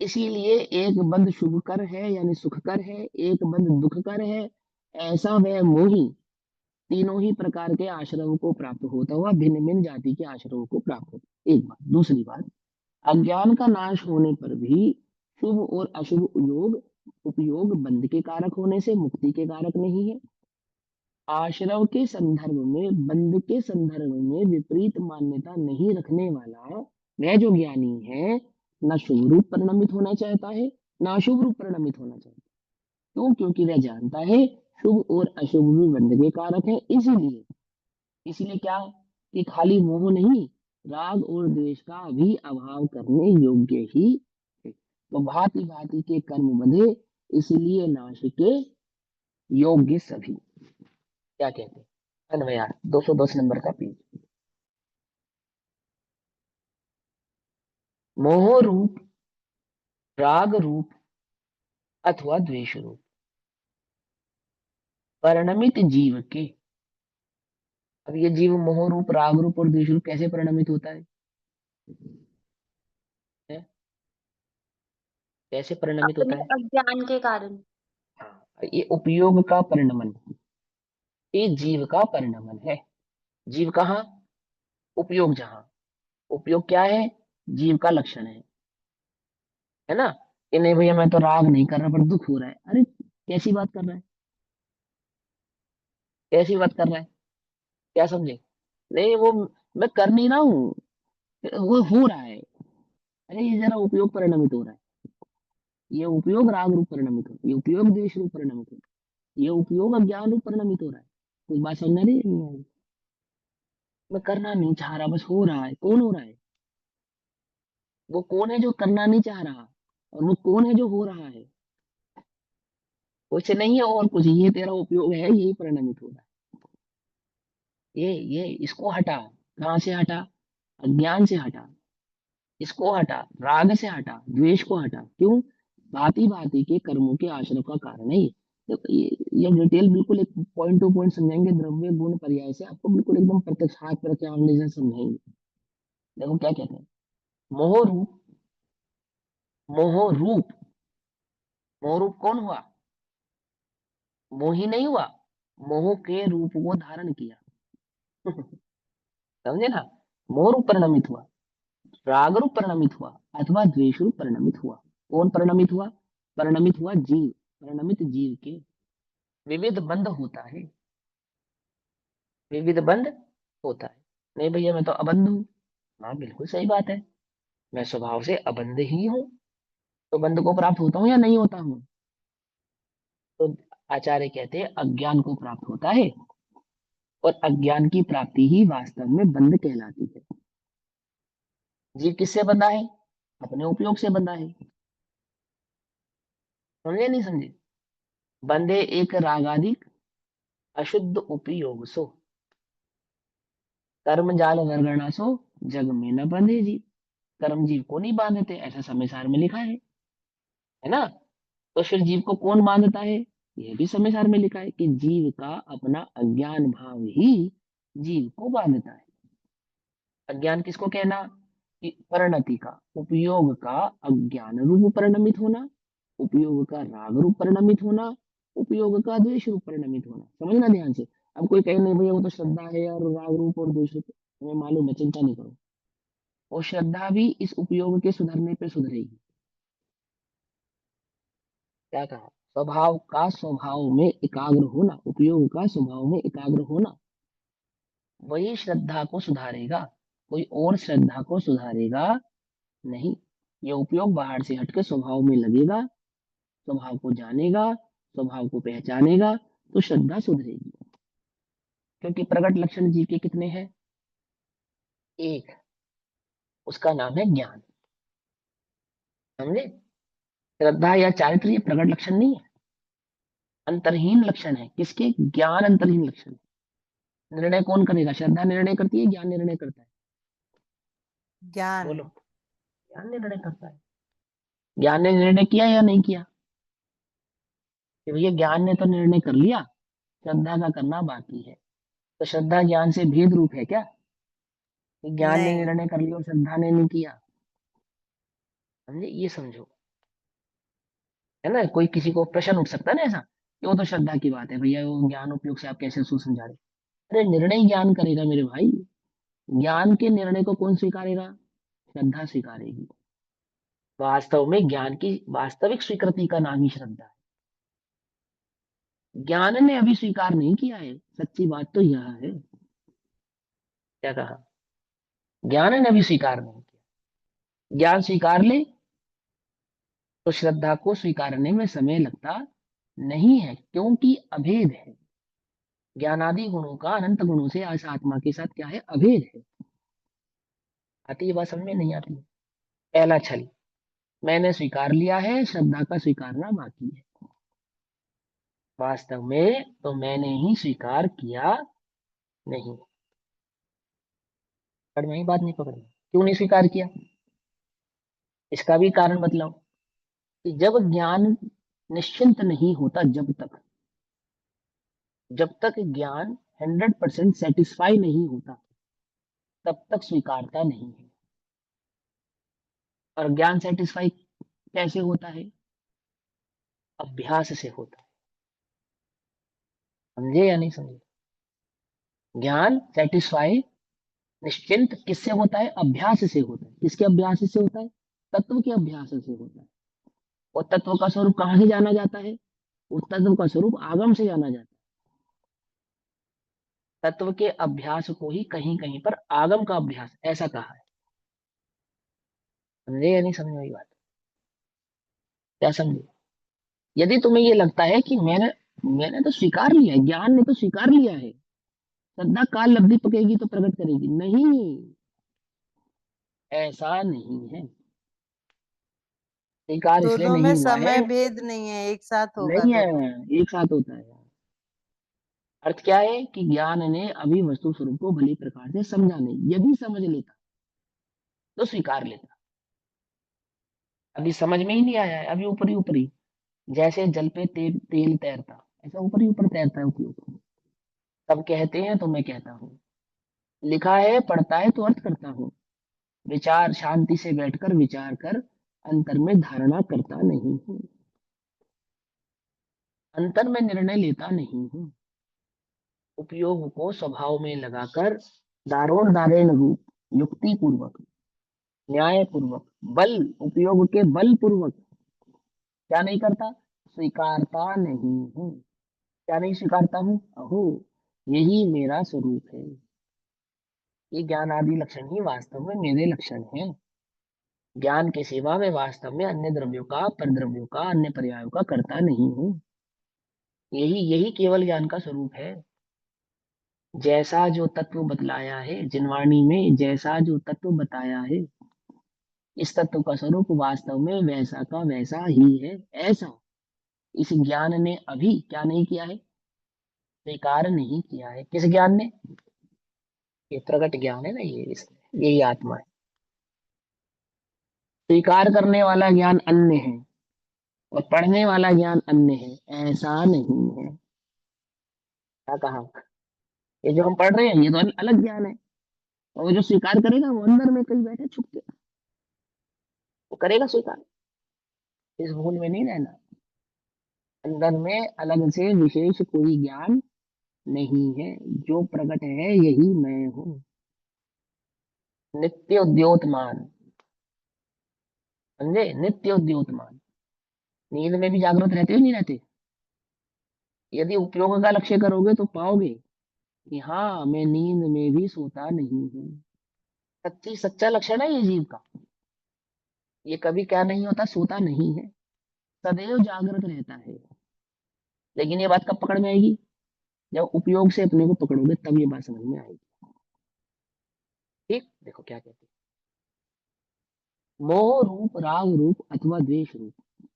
इसीलिए एक बंध शुभ कर है यानी सुख कर है, एक बंध दुख कर है। ऐसा वह मोही तीनों ही प्रकार के आश्रमों को प्राप्त होता हुआ भिन्न भिन्न जाति के आश्रमों को प्राप्त होता। एक बात। दूसरी बात, अज्ञान का नाश होने पर भी शुभ और अशुभ उपयोग बंध के कारक होने से मुक्ति के कारक नहीं है। आश्रव के संदर्भ में, बंध के संदर्भ में विपरीत मान्यता नहीं रखने वाला वह जो ज्ञानी है, न शुभ रूप परिणमित होना चाहता है, न अशुभ रूप परिणमित होना चाहता है। क्यों? क्योंकि वह जानता है शुभ और अशुभ भी बंध के कारक है। इसीलिए इसीलिए क्या कि खाली मोह नहीं, राग और द्वेष का भी अभाव करने योग्य ही है। तो भांति भांति के कर्म बंधे, इसलिए नाश के योग्य सभी। क्या कहते हैं? अन्वयार्थ 210 नंबर का पेज। मोह रूप, राग रूप अथवा द्वेष रूप परिणमित जीव के। अब ये जीव मोह रूप, राग रूप और द्वेष रूप कैसे परिणमित होता है? कैसे परिणमित होता अपने है? अज्ञान के कारण। हाँ, ये उपयोग का परिणमन, ये जीव का परिणमन है। जीव कहाँ? उपयोग जहां। उपयोग क्या है? जीव का लक्षण है ना? कि नहीं भैया मैं तो राग नहीं कर रहा पर दुख हो रहा है। अरे कैसी बात कर रहा है? कैसी बात कर रहा है? क्या समझे? नहीं वो मैं कर नहीं रहा हूँ, वो हो रहा है। अरे ये जरा उपयोग परिणमित हो रहा है। ये उपयोग राग रूप परिणमित हो, ये उपयोग द्वेष रूप परिणमित हो, ये उपयोग अज्ञान रूप परिणमित हो रहा है। कुछ बात समझ रही है? मैं करना नहीं चाह रहा, बस हो रहा है। कौन हो रहा है? वो कौन है जो करना नहीं चाह रहा, और वो कौन है जो हो रहा है? कुछ नहीं है और कुछ, ये तेरा उपयोग है, यही परिणमित हो रहा है। ये इसको हटा। कहाँ से हटा? अज्ञान से हटा। इसको हटा, राग से हटा, द्वेष को हटा। क्यों? भांति भांति के कर्मों के आश्रय का कारण है ये। तो ये डिटेल बिल्कुल एक पॉइंट टू पॉइंट समझाएंगे, द्रव्य गुण पर्याय से आपको बिल्कुल एकदम प्रत्यक्ष हाथ पर के आमने से समझाएंगे। देखो क्या कहते हैं। मोह रूप, मोह रूप, मोह रूप कौन हुआ? मोही नहीं हुआ, मोह के रूप को धारण किया। समझे ना? मोह रूप परिणमित हुआ, राग रूप परिणमित हुआ, अथवा द्वेष रूप परिणमित हुआ। कौन परिणमित हुआ? परिणमित हुआ जीव। परिणमित जीव के विविध बंध होता है, विविध बंध होता है। नहीं भैया मैं तो अबंध हूँ। हाँ बिल्कुल सही बात है, मैं स्वभाव से अबंध ही हूँ। तो बंध को प्राप्त होता हूँ या नहीं होता हूँ? तो आचार्य कहते हैं अज्ञान को प्राप्त होता है, और अज्ञान की प्राप्ति ही वास्तव में बंध कहलाती है। जीव किससे बंधा है? अपने उपयोग से बंधा है। समझे नहीं समझे? बंधे एक रागादिक अशुद्ध उपयोग सो, कर्म जाल वर्गणा सो, जग में न बंधे जीव। कर्म जीव को नहीं बांधते, ऐसा समय में लिखा है ना? तो फिर जीव को कौन बांधता है? यह भी समय में लिखा है कि जीव का अपना अज्ञान भाव ही जीव को बांधता है। अज्ञान किसको कहना? कि परिणति का, उपयोग का अज्ञान रूप परिणमित होना, उपयोग का राग रूप परिणमित होना, उपयोग का द्वेष रूप परिणमित होना। समझना ध्यान से। अब कोई कहे नहीं भैया वो तो श्रद्धा है और राग रूप और द्वेष रूप, हमें मालूम है, चिंता नहीं करो। वो श्रद्धा भी इस उपयोग के सुधरने पे सुधरेगी। क्या कहा? स्वभाव का स्वभाव में एकाग्र होना, उपयोग का स्वभाव में एकाग्र होना, वही श्रद्धा को सुधारेगा। कोई और श्रद्धा को सुधारेगा नहीं। ये उपयोग बाहर से हटके स्वभाव में लगेगा, स्वभाव को जानेगा, स्वभाव को पहचानेगा, तो श्रद्धा सुधरेगी। क्योंकि प्रकट लक्षण जीव के कितने हैं? एक, उसका नाम है ज्ञान। समझे? श्रद्धा या चारित्र ये प्रकट लक्षण नहीं है, अंतर्हीन लक्षण है। किसके? ज्ञान अंतर्हीन लक्षण है। निर्णय कौन करेगा? श्रद्धा निर्णय करती है, ज्ञान निर्णय करता है? ज्ञान। बोलो। ज्ञान निर्णय करता है। ज्ञान ने निर्णय किया या नहीं किया? कि भैया ज्ञान ने तो निर्णय कर लिया, श्रद्धा का करना बाकी है। तो श्रद्धा ज्ञान से भेद रूप है क्या? कि ज्ञान ने नहीं। निर्णय कर लिया और श्रद्धा ने नहीं किया? समझे? ये समझो, है ना। कोई किसी को प्रश्न उठ सकता है ना ऐसा, कि वो तो श्रद्धा की बात है भैया, वो ज्ञान उपयोग से आप कैसे उसको समझा रहे? अरे निर्णय ज्ञान करेगा मेरे भाई। ज्ञान के निर्णय को कौन स्वीकारेगा? श्रद्धा स्वीकारेगी। वास्तव में ज्ञान की वास्तविक स्वीकृति का नाम ही श्रद्धा है। ज्ञान ने अभी स्वीकार नहीं किया है, सच्ची बात तो यह है। क्या कहा? ज्ञान ने अभी स्वीकार नहीं किया। ज्ञान स्वीकार ले तो श्रद्धा को स्वीकारने में समय लगता नहीं है, क्योंकि अभेद है। ज्ञानादि गुणों का अनंत गुणों से इस आत्मा के साथ क्या है? अभेद है। आती है बात समझ में? नहीं आती है? पहला छल, मैंने स्वीकार लिया है, श्रद्धा का स्वीकारना बाकी है। वास्तव में तो मैंने ही स्वीकार किया नहीं। पर मैं ही बात नहीं पकड़, क्यों नहीं स्वीकार किया? इसका भी कारण बतलाओ। कि जब ज्ञान निश्चिंत नहीं होता, जब तक ज्ञान 100% सेटिस्फाई नहीं होता, तब तक स्वीकारता नहीं है। और ज्ञान सेटिस्फाई कैसे होता है? अभ्यास से होता है। समझे या नहीं समझे? ज्ञान सेटिस्फाई, निश्चिंत किससे होता है? अभ्यास से होता है। किसके अभ्यास से होता है? तत्व के अभ्यास से होता है। और तत्व का स्वरूप कहाँ से जाना जाता है? उस तत्व का स्वरूप आगम से जाना जाता है। तत्व के अभ्यास को ही कहीं कहीं पर आगम का अभ्यास ऐसा कहा है। समझे या नहीं समझ में? बात क्या समझे? यदि तुम्हें ये लगता है कि मैंने तो स्वीकार लिया है, ज्ञान ने तो स्वीकार लिया है, श्रद्धा काल लब्धि पकेगी तो प्रकट करेगी, नहीं, ऐसा नहीं है। स्वीकार इसलिए दोनों में नहीं हुआ है, समय भेद नहीं है, एक साथ होगा नहीं है, दोनों। एक साथ होता है। अर्थ क्या है? कि ज्ञान ने अभी वस्तु स्वरूप को भली प्रकार से समझा नहीं। यदि समझ लेता तो स्वीकार लेता। अभी समझ में ही नहीं आया है, अभी ऊपरी ऊपरी, जैसे जल पे तेल तैरता, ऐसा ऊपरी ऊपर तैरता है उपयोग। सब कहते हैं तो मैं कहता हूँ, लिखा है पढ़ता है तो अर्थ करता हूँ। विचार शांति से बैठकर विचार कर अंतर में धारणा करता नहीं हूँ, अंतर में निर्णय लेता नहीं हूँ। उपयोग को स्वभाव में लगाकर दारोण दारेण रूप, युक्ति पूर्वक, न्याय पूर्वक, बल उपयोग के बल पूर्वक क्या नहीं करता? स्वीकारता नहीं हूँ। क्या नहीं स्वीकारता हूँ? अहो, यही मेरा स्वरूप है। ये ज्ञान आदि लक्षण ही वास्तव में मेरे लक्षण हैं। ज्ञान के सिवा मैं वास्तव में अन्य द्रव्यों का, परद्रव्यों का, अन्य पर्यायों का करता नहीं हूँ। यही यही केवल ज्ञान का स्वरूप है। जैसा जो तत्व बतलाया है जिनवाणी में, जैसा जो तत्व बताया है, इस तत्व का स्वरूप वास्तव में वैसा का वैसा ही है। ऐसा इस ज्ञान ने अभी क्या नहीं किया है? स्वीकार नहीं किया है। किस ज्ञान ने? ये प्रकट ज्ञान है ना, ये यही आत्मा है। स्वीकार करने वाला ज्ञान अन्य है और पढ़ने वाला ज्ञान अन्य है, ऐसा नहीं है। क्या कहा? ये जो हम पढ़ रहे हैं ये तो अलग ज्ञान है, और वो जो स्वीकार करेगा वो अंदर में कहीं बैठे छुप के वो करेगा स्वीकार। इस भूल में नहीं रहना। अंदर में अलग से विशेष कोई ज्ञान नहीं है, जो प्रकट है यही मैं हूँ। नित्य उद्योतमान, समझे? नित्य उद्योतमान। नींद में भी जागृत रहते हो नहीं रहते? यदि उपयोग का लक्ष्य करोगे तो पाओगे कि हाँ, मैं नींद में भी सोता नहीं हूँ। सच्ची सच्चा लक्षण है ये जीव का। ये कभी क्या नहीं होता? सोता नहीं है, सदैव जागृत रहता है। लेकिन ये बात कब पकड़ में आएगी? जब उपयोग से अपने को पकड़ोगे, तब ये बात समझ में आएगी। ठीक, देखो क्या कहते हैं, मोह रूप, राग रूप अथवा द्वेष रूप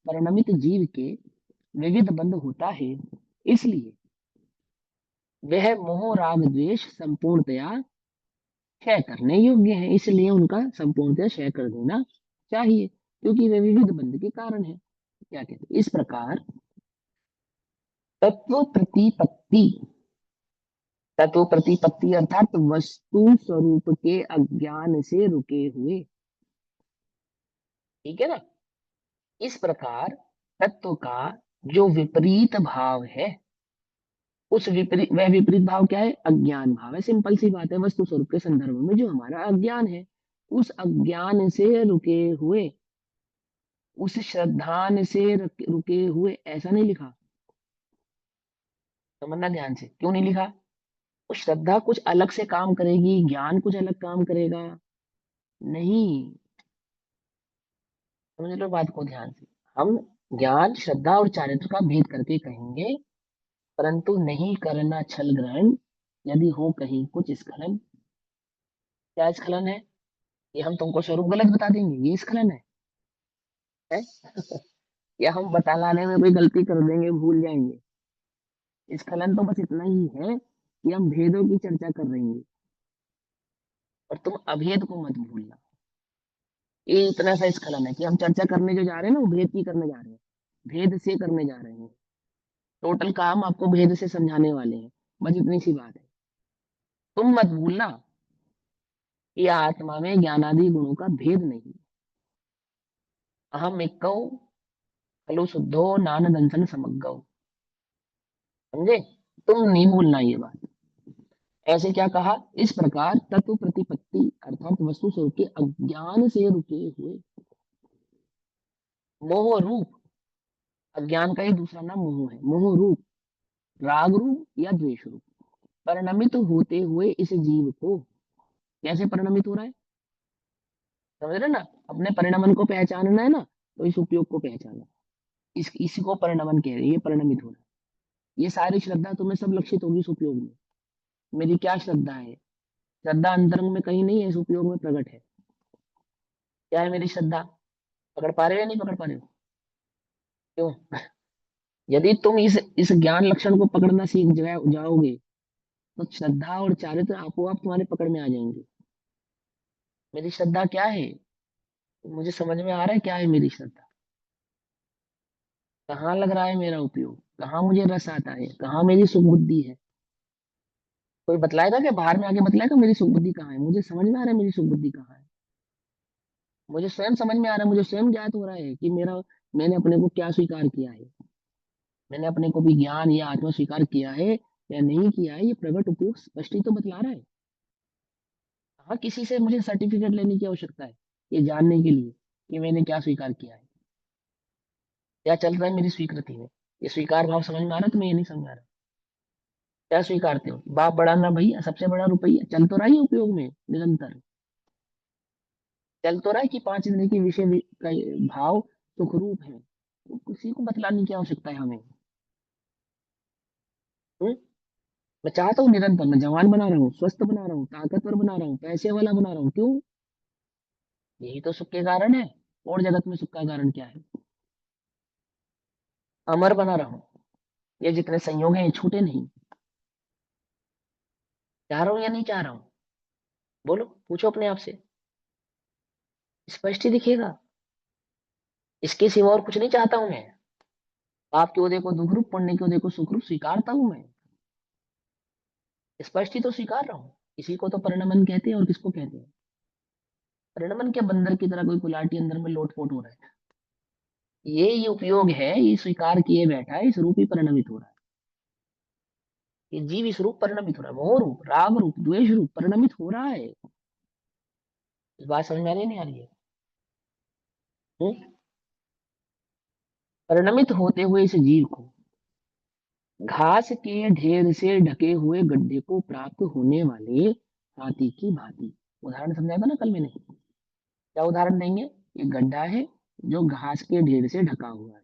परिणमित जीव के विविध बंध होता है, इसलिए वह मोह राग द्वेष संपूर्णतया क्षय करने योग्य है, इसलिए उनका संपूर्णतः क्षय कर देना चाहिए, क्योंकि वे विविध बंध के कारण है। क्या कहते हैं, इस प्रकार तत्व प्रतिपत्ति, तत्व प्रतिपत्ति अर्थात वस्तु स्वरूप के अज्ञान से रुके हुए, ठीक है ना। इस प्रकार तत्व का जो विपरीत भाव है, उस विपरीत, वह विपरीत भाव क्या है, अज्ञान भाव है। सिंपल सी बात है, वस्तु स्वरूप के संदर्भ में जो हमारा अज्ञान है, उस अज्ञान से रुके हुए, उस श्रद्धान से रुके हुए, ऐसा नहीं लिखा, समझना ध्यान से, क्यों नहीं लिखा। वो श्रद्धा कुछ अलग से काम करेगी, ज्ञान कुछ अलग काम करेगा, नहीं, समझ लो बात को ध्यान से। हम ज्ञान, श्रद्धा और चारित्र का भेद करके कहेंगे, परंतु नहीं करना छल ग्रहण, यदि हो कहीं कुछ स्खलन। क्या स्खलन है, ये हम तुमको स्वरूप गलत बता देंगे, ये स्खलन है? या हम बताने में कोई गलती कर देंगे, भूल जाएंगे। स्खलन तो बस इतना ही है कि हम भेदों की चर्चा कर रहे हैं, और तुम अभेद को मत भूलना। ये इतना सा स्खलन है कि हम चर्चा करने जो जा रहे हैं ना, वो भेद की करने जा रहे हैं, भेद से करने जा रहे हैं। टोटल काम आपको भेद से समझाने वाले हैं, बस इतनी सी बात है। तुम मत भूलना कि आत्मा में ज्ञानादि गुणों का भेद नहीं। अहम एकौ खलु शुद्धो नान दंसन समग्गौ, समझे। तुम नहीं भूलना ये बात। ऐसे क्या कहा, इस प्रकार तत्व प्रतिपत्ति अर्थात वस्तु स्वरूप के अज्ञान से रुके हुए, मोह रूप, अज्ञान का ही दूसरा नाम मोह है, मोह रूप, राग रूप या द्वेष रूप परिणमित होते हुए इस जीव को, कैसे परिणमित हो रहा है, समझ रहे ना। अपने परिणमन को पहचानना है ना, तो इस उपयोग को पहचाना, इसी को परिणमन कह रहे हैं, ये परिणमित हो रहा है। ये सारी श्रद्धा तुम्हें सब लक्षित होगी इस उपयोग में। मेरी क्या श्रद्धा है, श्रद्धा अंतरंग में कहीं नहीं है, इस उपयोग में प्रकट है। क्या है मेरी श्रद्धा, पकड़ पा रहे हो या नहीं पकड़ पा रहे हो, क्यों। यदि तुम इस ज्ञान लक्षण को पकड़ना सीख जाओगे, तो श्रद्धा और चारित्र आपो आप तुम्हारे पकड़ में आ जाएंगे। मेरी श्रद्धा क्या है, मुझे समझ में आ रहा है क्या है मेरी श्रद्धा, कहाँ लग रहा है मेरा उपयोग, कहाँ मुझे रस आता है, कहाँ मेरी सुबुद्धि है। कोई बतलाएगा क्या, बाहर में आके बतलाएगा मेरी सुबुद्धि कहाँ है, मुझे समझ में आ रहा है मेरी सुबुद्धि कहाँ है। मुझे स्वयं समझ में आ रहा है, मुझे स्वयं ज्ञात हो रहा है कि मैंने अपने को क्या स्वीकार किया है, मैंने अपने को भी ज्ञान या आत्मा स्वीकार किया है या नहीं किया है, ये प्रकट उपयोग स्पष्ट ही तो बतला रहा है। हाँ, किसी से मुझे सर्टिफिकेट लेने की आवश्यकता है ये जानने के लिए कि मैंने क्या स्वीकार किया है, क्या चल रहा है मेरी स्वीकृति में। ये स्वीकार भाव समझ में आ रहा है तुम्हें, ये नहीं समझ में आ रहा। क्या स्वीकारते हो, बाप बड़ा ना भैया, सबसे बड़ा रुपया, चल तो रहा है ये उपयोग में निरंतर, चल तो रहा है कि 5 इंद्रिय के विषय का भाव सुखरूप है, तो किसी को बतलाने की आवश्यकता है हमें। हम्म? मैं चाहता हूँ निरंतर मैं जवान बना रहा हूँ, स्वस्थ बना रहा हूँ, ताकतवर बना रहा हूँ, पैसे वाला बना रहा हूँ, क्यों, यही तो सुख के कारण है। और जगत में सुख का कारण क्या है, अमर बना रहा हूँ, ये जितने संयोग हैं ये छूटे नहीं। चाह रहा हूँ या नहीं चाह रहा हूँ, बोलो, पूछो अपने आप से, स्पष्ट ही दिखेगा। इसके सिवा और कुछ नहीं चाहता हूं मैं। पाप के उदय को दुख रूप, पुण्य के उदय को सुख रूप स्वीकारता हूं मैं, स्पष्ट ही तो स्वीकार रहा हूं। इसी को तो परिणमन कहते हैं, और किसको कहते हैं, परिणमन के बंदर की तरह कोई कुलाटी अंदर में लोटपोट हो रहा है, ये उपयोग है, ये स्वीकार किए बैठा है, इस रूप ही परिणमित हो रहा है। ये जीव इस रूप परिणमित हो रहा है, मोह रूप, राग रूप, द्वेष रूप परिणमित हो रहा है। इस बात समझ में आ रही नहीं आ रही है। परिणमित होते हुए इस जीव को घास के ढेर से ढके हुए गड्ढे को प्राप्त होने वाले हाथी की भांति, उदाहरण समझाया था ना कल मैंने, क्या उदाहरण देंगे, एक गड्ढा है जो घास के ढेर से ढका हुआ है,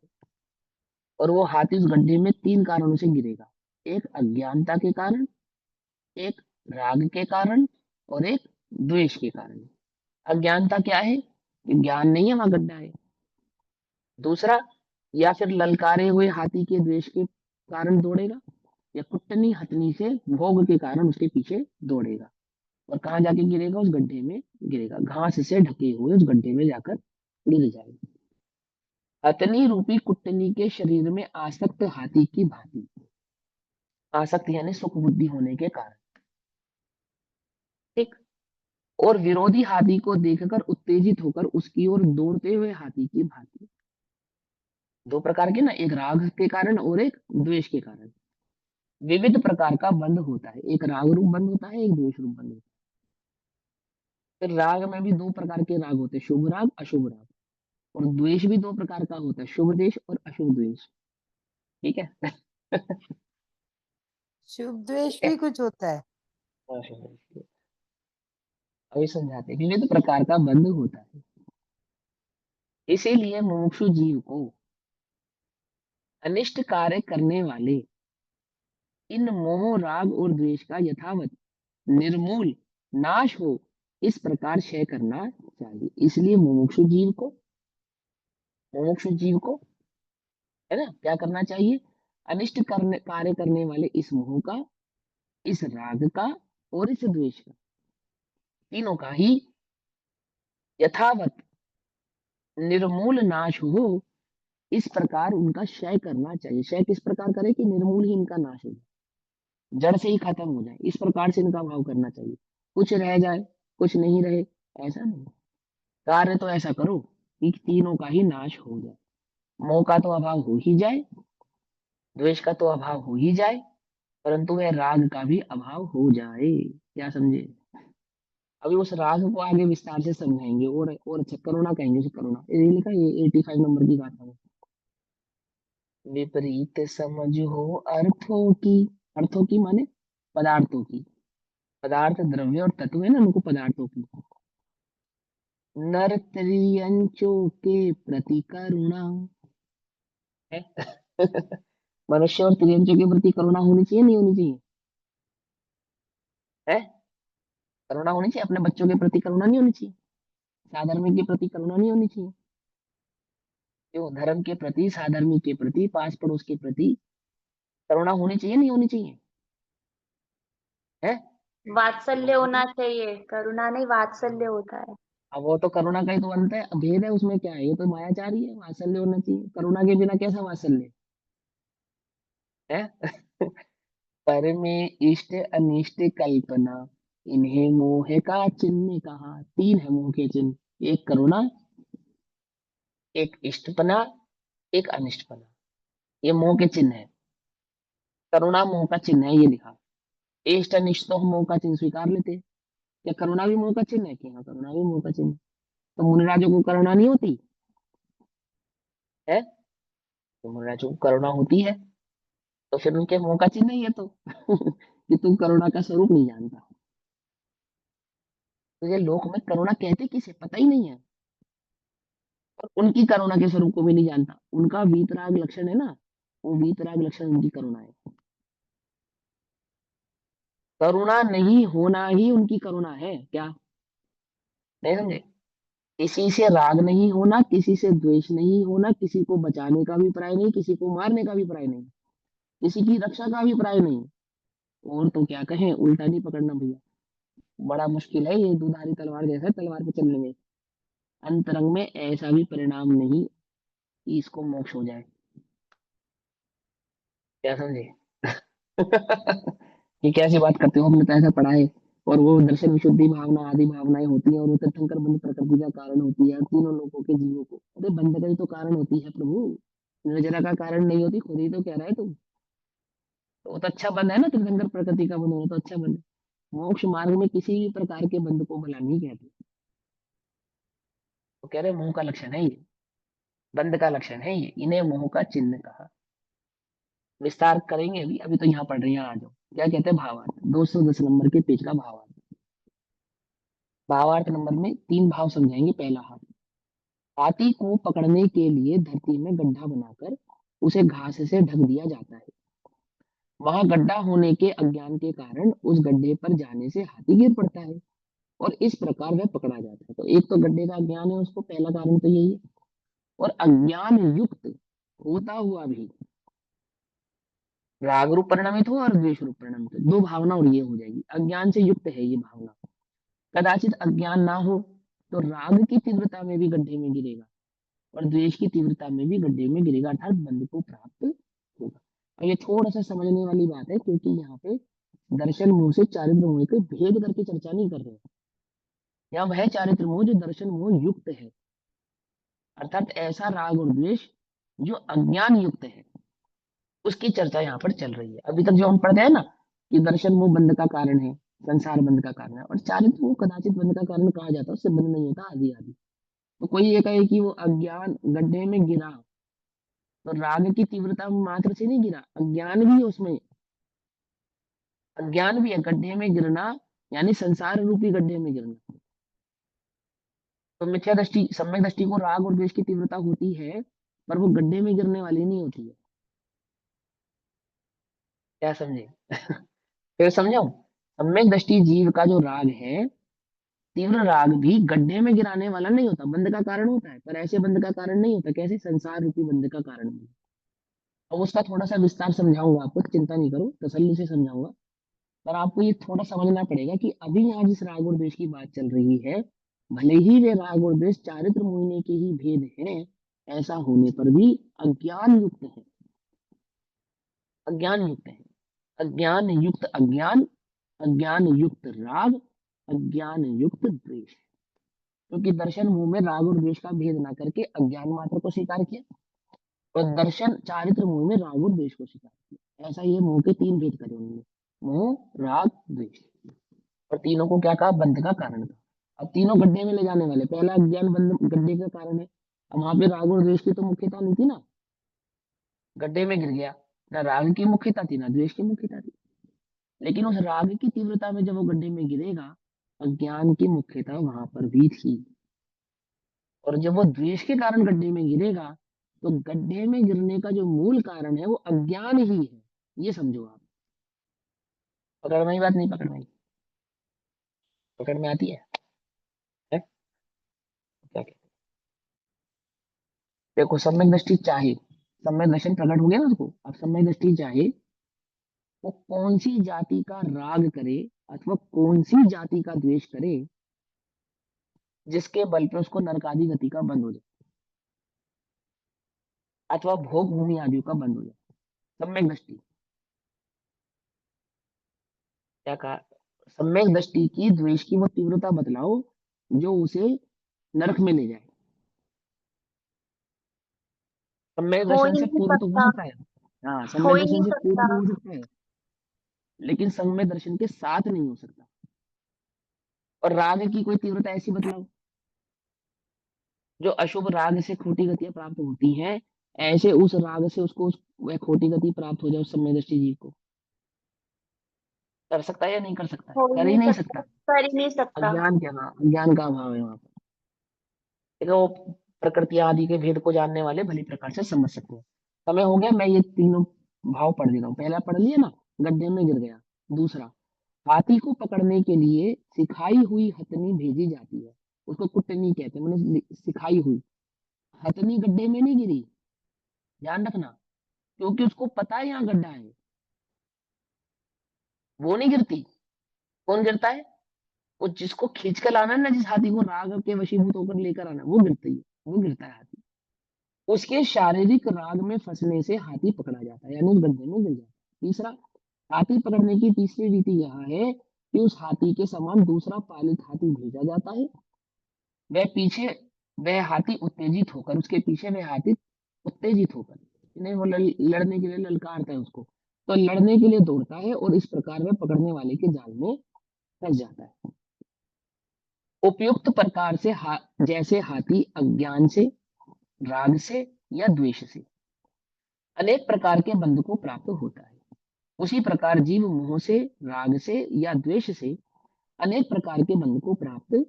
और वो हाथी उस गड्ढे में 3 कारणों से गिरेगा, एक अज्ञानता के कारण, एक राग के कारण, और एक द्वेष के कारण। अज्ञानता क्या है कि ज्ञान नहीं है, वहां गड्ढा है। दूसरा, या फिर ललकारे हुए हाथी के द्वेष के कारण दौड़ेगा, या कुटनी हथनी से भोग के कारण उसके पीछे दौड़ेगा, और कहाँ जाके गिरेगा, उस गड्ढे में गिरेगा, घास से ढके हुए उस गड्ढे में जाकर गिर जाएगा। हथनी रूपी कुटनी के शरीर में आसक्त हाथी की भांति, आसक्त यानी सुख बुद्धि होने के कारण, ठीक। और विरोधी हाथी को देखकर उत्तेजित होकर उसकी ओर दौड़ते हुए हाथी की भांति। दो प्रकार के ना, एक राग के कारण और एक द्वेष के कारण। विविध प्रकार का बंध होता है, एक राग रूप बंध होता है, एक द्वेष रूप बंध होता है। फिर राग में भी दो प्रकार के राग होते हैं, शुभ राग अशुभ राग। और द्वेष भी दो प्रकार का होता है, शुभ द्वेष और अशुभ द्वेष, ठीक है। शुभ द्वेष ठीक है। भी कुछ होता है। अशुभ द्वेष। अभी समझाते हैं, विविध प्रकार का बंध होता है। इसीलिए मुमुक्षु जीव को अनिष्ट कार्य करने वाले इन मोह राग और द्वेष का यथावत निर्मूल नाश हो, इस प्रकार क्षय करना चाहिए। इसलिए मुमुक्षु जीव को है ना, क्या करना चाहिए, अनिष्ट करने कार्य करने वाले इस मोह का, इस राग का और इस द्वेष का, तीनों का ही यथावत निर्मूल नाश हो, इस प्रकार उनका क्षय करना चाहिए। क्षय किस प्रकार करे कि निर्मूल ही इनका नाश हो जाए, जड़ से ही खत्म हो जाए, इस प्रकार से इनका भाव करना चाहिए। कुछ रह जाए, कुछ नहीं रहे, ऐसा नहीं। कार्य तो ऐसा करो कि तीनों का ही नाश हो जाए। मोह का तो अभाव हो ही जाए, द्वेष का तो अभाव हो ही जाए, परंतु वह राग का भी अभाव हो जाए। क्या समझे? अभी उस राग को आगे विस्तार से समझाएंगे, और अच्छा करुणा कहेंगे उसे, करुणा ये लिखा, ये 85 नंबर की गाथा में। विपरीत समझ हो अर्थों की माने पदार्थों की। पदार्थ द्रव्य और तत्व है ना, उनको पदार्थों की। नर त्रियंचों के प्रति करुणा है। मनुष्य और त्रियंचों के प्रति करुणा होनी चाहिए, नहीं होनी चाहिए? है, करुणा होनी चाहिए। अपने बच्चों के प्रति करुणा नहीं होनी चाहिए? साधर्मिक के प्रति करुणा नहीं होनी चाहिए? क्यों? धर्म के प्रति, साधर्मिक के प्रति, पास पड़ोस के प्रति करुणा होनी चाहिए, नहीं होनी चाहिए? है। वात्सल्य होना चाहिए, करुणा नहीं वात्सल्य होता है। अब वो तो करुणा का ही तो अंत है, भेद है उसमें, क्या है, ये तो मायाचारी है। वात्सल्य होना चाहिए, करुणा के बिना कैसा वात्सल्य है? पर में इष्ट अनिष्ट कल्पना, इन्हें मोह का चिन्ह कहा। तीन है मोह के चिन्ह, एक करुणा, एक इष्टपना, एक अनिष्टपना। ये मोह के चिन्ह है। करुणा मोह का चिन्ह है, ये लिखा। इष्ट अनिष्ट तो हम मोह का चिन्ह स्वीकार लेते हैं। क्या करुणा भी मोह का चिन्ह है? कि हाँ, करुणा भी मोह का चिन्ह है। तो मुनिराजों को करुणा नहीं होती है? तो मुनिराजों को करुणा होती है, तो फिर उनके मोह का चिन्ह ही है तो। कि तू करुणा का स्वरूप नहीं जानता। तुझे लोक में करुणा कहते किसे पता ही नहीं है, और उनकी करुणा के स्वरूप को भी नहीं जानता। उनका वीतराग लक्षण है ना, वो वीतराग लक्षण उनकी करुणा है। करुणा नहीं होना ही उनकी करुणा है। क्या? नहीं समझे? किसी से राग नहीं होना, किसी से द्वेष नहीं होना, किसी को बचाने का भी प्राय नहीं, किसी को मारने का भी प्राय नहीं, किसी की रक्षा का भी प्राय नहीं। और तो क्या कहें, उल्टा नहीं पकड़ना भैया, बड़ा मुश्किल है ये। दुधारी तलवार जैसा है, तलवार पे चलने में अंतरंग में ऐसा भी परिणाम नहीं कि इसको मोक्ष हो जाए। क्या समझे? ये कैसी बात करते हो, हमने तो ऐसा पढ़ा है। और वो दर्शन विशुद्धि भावना आदि भावनाएं होती हैं, और वो तीर्थंकर बंध प्रकृति का कारण होती है तीनों लोगों के जीवों को। अरे बंध का ही तो कारण होती है प्रभु, निर्जरा का कारण नहीं होती, खुद ही तो कह रहा है तुम। तो वो तो अच्छा बंध है ना, तीर्थंकर प्रकृति का बंध होना तो अच्छा बंध है। मोक्ष मार्ग में किसी भी प्रकार के बंध को भला नहीं कहते। तो कह रहे मोह का लक्षण है ये, बंध का लक्षण है ये, इन्हें मोह का चिन्ह कहा। विस्तार करेंगे अभी, अभी तो यहाँ पढ़ रहे हैं, आ जाओ। क्या कहते हैं भावार्थ, 210 नंबर के पेज का भावार्थ। भावार्थ नंबर में तीन भाव समझाएंगे। पहला हाथ, हाथी को पकड़ने के लिए धरती में गड्ढा बनाकर उसे घास से ढक दिया जाता है। वहां गड्ढा होने के अज्ञान के कारण उस गड्ढे पर जाने से हाथी गिर पड़ता है। और इस प्रकार वह पकड़ा जाता है। तो एक तो गड्ढे का अज्ञान है, उसको पहला कारण तो यही है। और अज्ञान युक्त होता हुआ भी राग रूप परिणमित हो और द्वेष रूप परिणमित हो, दो भावना और ये हो जाएगी। अज्ञान से युक्त है ये भावना, कदाचित अज्ञान ना हो तो राग की तीव्रता में भी गड्ढे में गिरेगा और द्वेष की तीव्रता में भी गड्ढे में गिरेगा, अर्थात बंध को प्राप्त होगा। और ये थोड़ा सा समझने वाली बात है, क्योंकि यहाँ पे दर्शन मोह से चारित्र मोह के भेद करके चर्चा नहीं कर रहे हैं। यहाँ वह चारित्र मोह जो दर्शन मोह युक्त है, अर्थात ऐसा राग और द्वेष जो अज्ञान युक्त है, उसकी चर्चा यहाँ पर चल रही है। अभी तक जो हम पढ़ते हैं ना कि दर्शन मोह बंध का कारण है, संसार बंध का कारण है, और चारित्र मोह कदाचित बंध का कारण कहा जाता है, उससे बंध नहीं होता आदि आदि। तो कोई ये कहे कि वो अज्ञान गड्ढे में गिरा तो राग की तीव्रता मात्र से नहीं गिरा, अज्ञान भी है उसमें, अज्ञान भी है। गड्ढे में गिरना यानी संसार रूपी गड्ढे में गिरना। तो मिथ्या दृष्टि सम्यक दृष्टि को राग और द्वेष की तीव्रता होती है, पर वो गड्ढे में गिरने वाली नहीं होती है। क्या समझे? फिर समझाऊं? सम्यक दृष्टि जीव का जो राग है, तीव्र राग भी गड्ढे में गिराने वाला नहीं होता, बंध का कारण होता है, पर ऐसे बंध का कारण नहीं होता। कैसे? संसार रूपी बंध का कारण नहीं। अब उसका थोड़ा सा विस्तार समझाऊंगा आपको, चिंता नहीं करो, तसल्ली से समझाऊंगा। पर आपको ये थोड़ा समझना पड़ेगा कि अभी यहाँ जिस राग और द्वेष की बात चल रही है, भले ही वे राग और द्वेष चारित्र मोहिनी के ही भेद हैं, ऐसा होने पर भी अज्ञान युक्त है, अज्ञान युक्त है। अज्ञान युक्त अज्ञान, अज्ञान युक्त राग, अज्ञान युक्त द्वेष। क्योंकि दर्शन मोह में राग और द्वेष का भेद ना करके अज्ञान मात्र को स्वीकार किया, और दर्शन चारित्र मोह में राग और द्वेष को स्वीकार किया। ऐसा ये मोह के तीन भेद करे उन्होंने, मोह, राग, द्वेष, और तीनों को क्या कहा? बंध का कारण कहा। अब तीनों गड्ढे में ले जाने वाले, पहला अज्ञान बंध गड्ढे का कारण है। अब वहां पे राग और द्वेष की तो मुख्यता नहीं थी ना, गड्ढे में गिर गया, ना राग की मुख्यता थी ना द्वेष की मुख्यता थी। लेकिन उस राग की तीव्रता में जब वो गड्ढे में गिरेगा, अज्ञान की मुख्यता वहां पर भी थी। और जब वो द्वेष के कारण गड्ढे में गिरेगा, तो गड्ढे में गिरने का जो मूल कारण है वो अज्ञान ही है। ये समझो आप। पकड़ में ही बात? नहीं पकड़ में? पकड़ में आती है? क्या क्या? देखो, सम्यक दृष्टि चाहे, सम्यक दर्शन प्रकट हो गया ना उसको। अब सम्यक दृष्टि चाहे वो कौन सी जाति का राग करे अथवा कौन सी जाति का द्वेष करे, जिसके बल पे उसको नरक आदि गति का बंद हो जाए, अथवा भोग भूमि आदि का बंद हो जाए। सम्यक दृष्टि क्या कहा? सम्यक दृष्टि की द्वेष की वो तीव्रता बतलाओ जो उसे नरक में ले जाए। सम्यक हो दर्शन ही से नहीं पूर्व तो हो सकता, सकता है। हाँ, हो सम्यक ही दर्शन नहीं से पूर्व सकता। तो हो सकता है, लेकिन सम्यक दर्शन के साथ नहीं हो सकता। और राग की कोई तीव्रता ऐसी बतलाओ जो अशुभ राग से खोटी गतियां प्राप्त होती हैं, ऐसे उस राग से उसको वह खोटी गति प्राप्त हो जाए उस सम्यक दृष्टि जीव को। कर सकता है या नहीं कर सकता? हो ही कर ही नहीं नहीं सकता, सकता। कर ही नहीं सकता। अज्ञान क्या? हाँ, अज्ञान का अभाव है वहां पर। देखो, वो प्रकृति आदि के भेद को जानने वाले भली प्रकार से समझ सकते हैं। समय हो गया, मैं ये तीनों भाव पढ़ देता हूँ। पहला पढ़ लिया ना, गड्ढे में गिर गया। दूसरा, हाथी को पकड़ने के लिए सिखाई हुई हथनी भेजी जाती है, उसको कुटनी कहते हैं, मैंने सिखाई हुई। हथनी गड्ढे में नहीं गिरी, ध्यान रखना, क्योंकि उसको पता है यहाँ गड्ढा है, वो नहीं गिरती। कौन गिरता है? वो जिसको खींच कर लाना है ना, जिस हाथी को राग के वशीभूत होकर लेकर आना, वो गिरती है, वो गिरता है हाथी। उसके शारीरिक राग में फंसने से हाथी पकड़ा जाता है, यानी उस गड्ढे में गिर जाता है। तीसरा, हाथी पकड़ने की तीसरी रीति यह है कि उस हाथी के समान दूसरा पालित हाथी भेजा जाता है। वह पीछे वह हाथी उत्तेजित होकर, उसके पीछे वह हाथी उत्तेजित होकर, नहीं वो लड़ने के लिए ललकारता है उसको, तो लड़ने के लिए दौड़ता है और इस प्रकार वह पकड़ने वाले के जाल में फंस जाता है। उपयुक्त प्रकार से जैसे हाथी अज्ञान से, राग से या द्वेष से अनेक प्रकार के बंध को प्राप्त होता है, उसी प्रकार जीव मोह से, राग से या द्वेष से अनेक प्रकार के बंध को प्राप्त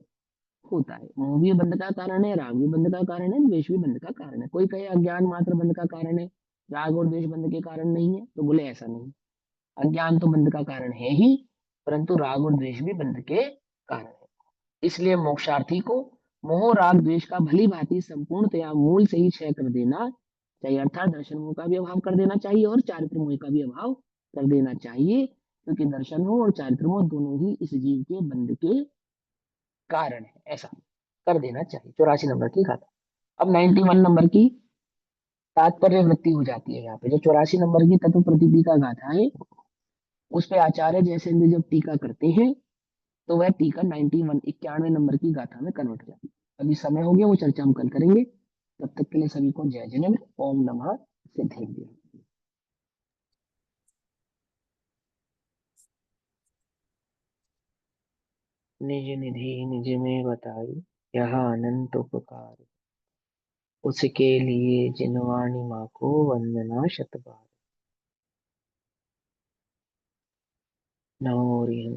होता है। मोह भी बंध का कारण है, राग भी बंध का कारण है, द्वेष भी बंध का कारण है। कोई कहे अज्ञान मात्र बंध का कारण है, राग और द्वेष बंध के कारण नहीं है, तो बोले ऐसा नहीं। अज्ञान तो बंध का कारण है ही, परंतु राग और द्वेष भी बंध के कारण है। इसलिए मोक्षार्थी को मोह राग द्वेष का भली भांति संपूर्णतया मूल से ही क्षय कर देना चाहिए, अर्थात दर्शन मोह का भी अभाव कर देना चाहिए और चारित्र मोह का भी अभाव कर देना चाहिए, क्योंकि दर्शन मोह और चारित्र मोह दोनों ही इस जीव के बंध के कारण है। ऐसा कर देना चाहिए। 84 नंबर की गाथा। अब 91 नंबर की तात्पर्य वृत्ति हो जाती है यहाँ पे। जो 84 नंबर की तत्व प्रतिदीका गाथा है उस पे आचार्य जयसेंद्र जब टीका करते हैं तो वह टीका 91 नंबर की गाथा में कन्वर्ट हो जाती है। अभी समय हो गया, वो चर्चा हम कल करेंगे। तब तक के लिए सभी को जय जिनेन्द्र। ओम नमः सिद्धेभ्यो। निज निधि निज में बताई, यह अनंत उपकार, उसके लिए जिनवाणी माँ को वंदना शत बार। नमो